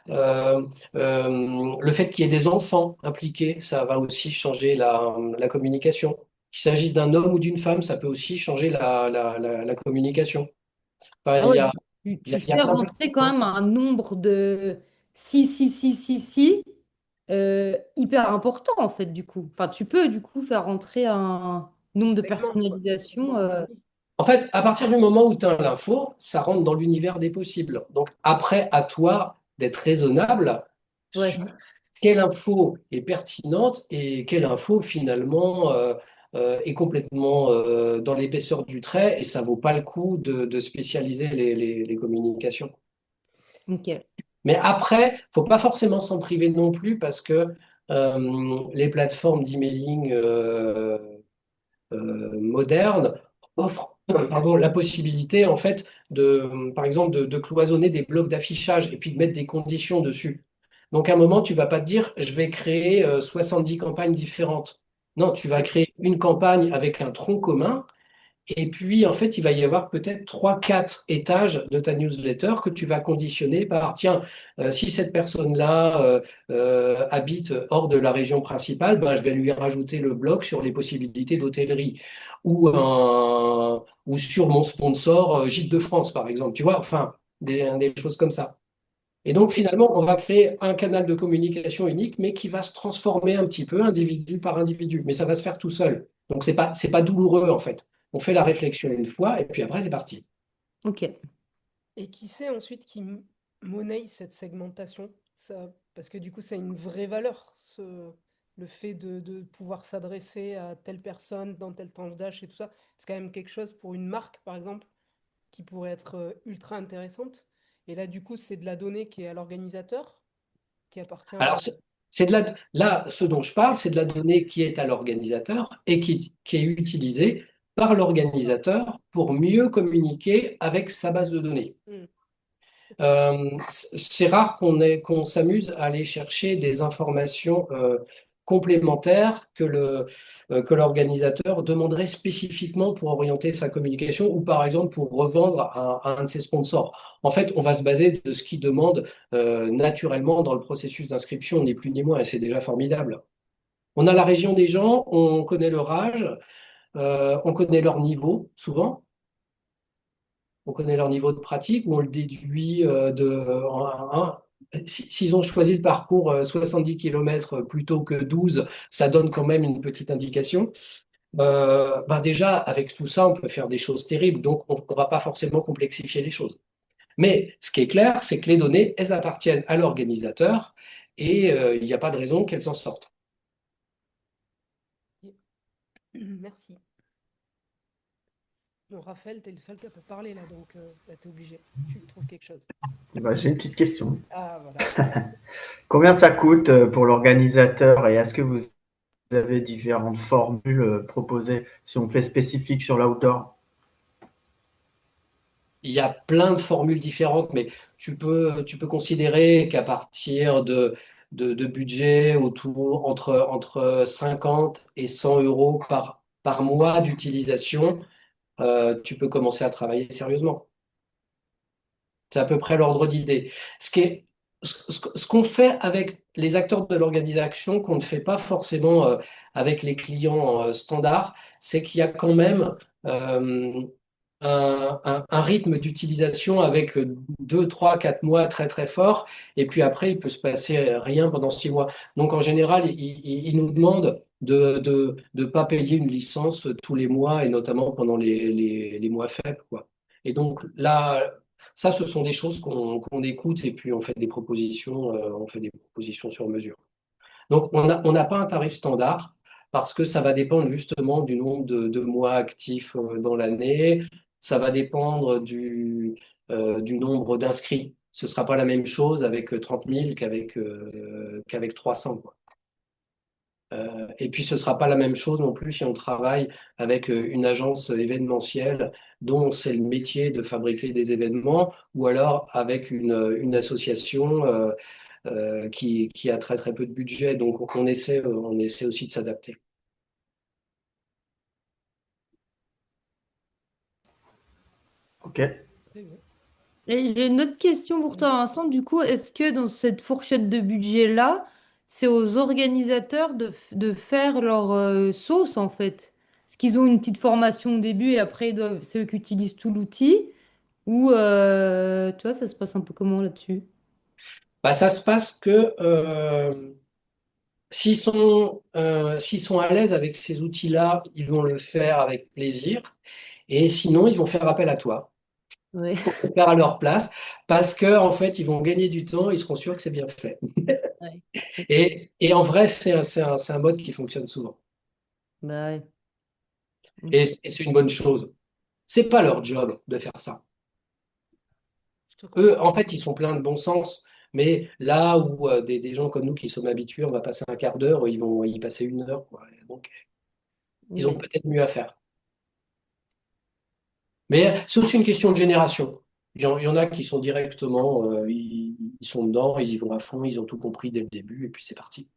Euh, le fait qu'il y ait des enfants impliqués, ça va aussi changer la communication. Qu'il s'agisse d'un homme ou d'une femme, ça peut aussi changer la communication. Enfin, Ah il y ouais, a, tu il y a fais plein de... rentrer quand même un nombre de si, hyper important en fait du coup. Enfin, tu peux du coup faire rentrer un Tu nombre de segmentes, quoi. personnalisation. En fait, à partir du moment où tu as l'info, ça rentre dans l'univers des possibles. Donc après, à toi d'être raisonnable Ouais, sur quelle info est pertinente et quelle info finalement est complètement dans l'épaisseur du trait et ça vaut pas le coup de spécialiser les communications. ok. Mais après, faut pas forcément s'en priver non plus parce que les plateformes d'emailing moderne offre pardon, la possibilité, en fait, par exemple, de cloisonner des blocs d'affichage et puis de mettre des conditions dessus. Donc, à un moment, tu vas pas te dire, je vais créer 70 campagnes différentes. Non, tu vas créer une campagne avec un tronc commun et puis, en fait, il va y avoir peut-être trois, quatre étages de ta newsletter que tu vas conditionner par, tiens, si cette personne-là habite hors de la région principale, ben, je vais lui rajouter le bloc sur les possibilités d'hôtellerie ou sur mon sponsor Gîtes de France, par exemple. Tu vois, enfin, des choses comme ça. Et donc, finalement, on va créer un canal de communication unique, mais qui va se transformer un petit peu individu par individu. Mais ça va se faire tout seul. Donc, c'est pas douloureux, en fait. On fait la réflexion une fois, et puis après, c'est parti. Ok. Et qui c'est ensuite qui monnaie cette segmentation? Ça, parce que du coup, c'est une vraie valeur, le fait de pouvoir s'adresser à telle personne dans telle tranche d'âge et tout ça. C'est quand même quelque chose pour une marque, par exemple, qui pourrait être ultra intéressante. Et là, du coup, c'est de la donnée qui est à l'organisateur, qui appartient Alors, à... là, ce dont je parle, c'est de la donnée qui est à l'organisateur et qui est utilisée par l'organisateur pour mieux communiquer avec sa base de données. Hmm, ok. C'est rare qu'on s'amuse à aller chercher des informations complémentaires que l'organisateur demanderait spécifiquement pour orienter sa communication ou par exemple pour revendre à un de ses sponsors. En fait, on va se baser de ce qu'il demande naturellement dans le processus d'inscription, ni plus ni moins, et c'est déjà formidable. On a la région des gens, on connaît leur âge, on connaît leur niveau souvent. On connaît leur niveau de pratique, ou on le déduit s'ils ont choisi le parcours 70 km plutôt que 12, ça donne quand même une petite indication. Ben déjà, avec tout ça, on peut faire des choses terribles, donc on ne va pas forcément complexifier les choses. Mais ce qui est clair, c'est que les données, elles appartiennent à l'organisateur et il n'y a pas de raison qu'elles s'en sortent. Merci. Bon, Raphaël, t'es le seul qui peut parler là, donc bah, t'es obligé. Tu trouves quelque chose. Eh ben, j'ai une petite question. Ah, voilà. Combien ça coûte pour l'organisateur et est-ce que vous avez différentes formules proposées si on fait spécifique sur l'outdoor? Il y a plein de formules différentes, mais tu peux considérer qu'à partir de budget entre 50 et 100 euros par mois d'utilisation, tu peux commencer à travailler sérieusement. C'est à peu près l'ordre d'idée. Ce qu'on fait avec les acteurs de l'organisation, qu'on ne fait pas forcément avec les clients standards, c'est qu'il y a quand même euh, un rythme d'utilisation avec 2, 3, 4 mois très très fort, et puis après, il peut se passer rien pendant 6 mois. Donc en général, ils nous demandent de pas payer une licence tous les mois, et notamment pendant les mois faibles, quoi. Et donc là, ça, ce sont des choses qu'on écoute et puis on fait des propositions sur mesure. Donc, on n'a pas un tarif standard parce que ça va dépendre justement du nombre de mois actifs dans l'année. Ça va dépendre du nombre d'inscrits. Ce ne sera pas la même chose avec 30 000 qu'avec 300, quoi. Et puis, ce ne sera pas la même chose non plus si on travaille avec une agence événementielle dont c'est le métier de fabriquer des événements, ou alors avec une association qui a très très peu de budget. Donc, on essaie aussi de s'adapter. Ok. Et j'ai une autre question pour toi, Vincent. Du coup, est-ce que dans cette fourchette de budget-là, c'est aux organisateurs de faire leur sauce, en fait? Est-ce qu'ils ont une petite formation au début et après, c'est eux qui utilisent tout l'outil? Ou, tu vois, ça se passe un peu comment là-dessus? Bah, ça se passe que s'ils sont à l'aise avec ces outils-là, ils vont le faire avec plaisir. Et sinon, ils vont faire appel à toi Ouais. pour le faire à leur place parce que en fait, ils vont gagner du temps, ils seront sûrs que c'est bien fait. Ouais. Ok. Et en vrai, c'est un mode qui fonctionne souvent. Bah ouais. Et c'est une bonne chose. C'est pas leur job de faire ça. Je te Eux, comprends. en fait, ils sont pleins de bon sens. Mais là où des gens comme nous qui sommes habitués, on va passer un quart d'heure, ils vont y passer une heure, quoi. Donc, ils ont Ouais. peut-être mieux à faire. Mais c'est aussi une question de génération. Il y en a qui sont directement, ils sont dedans, ils y vont à fond, ils ont tout compris dès le début, et puis c'est parti.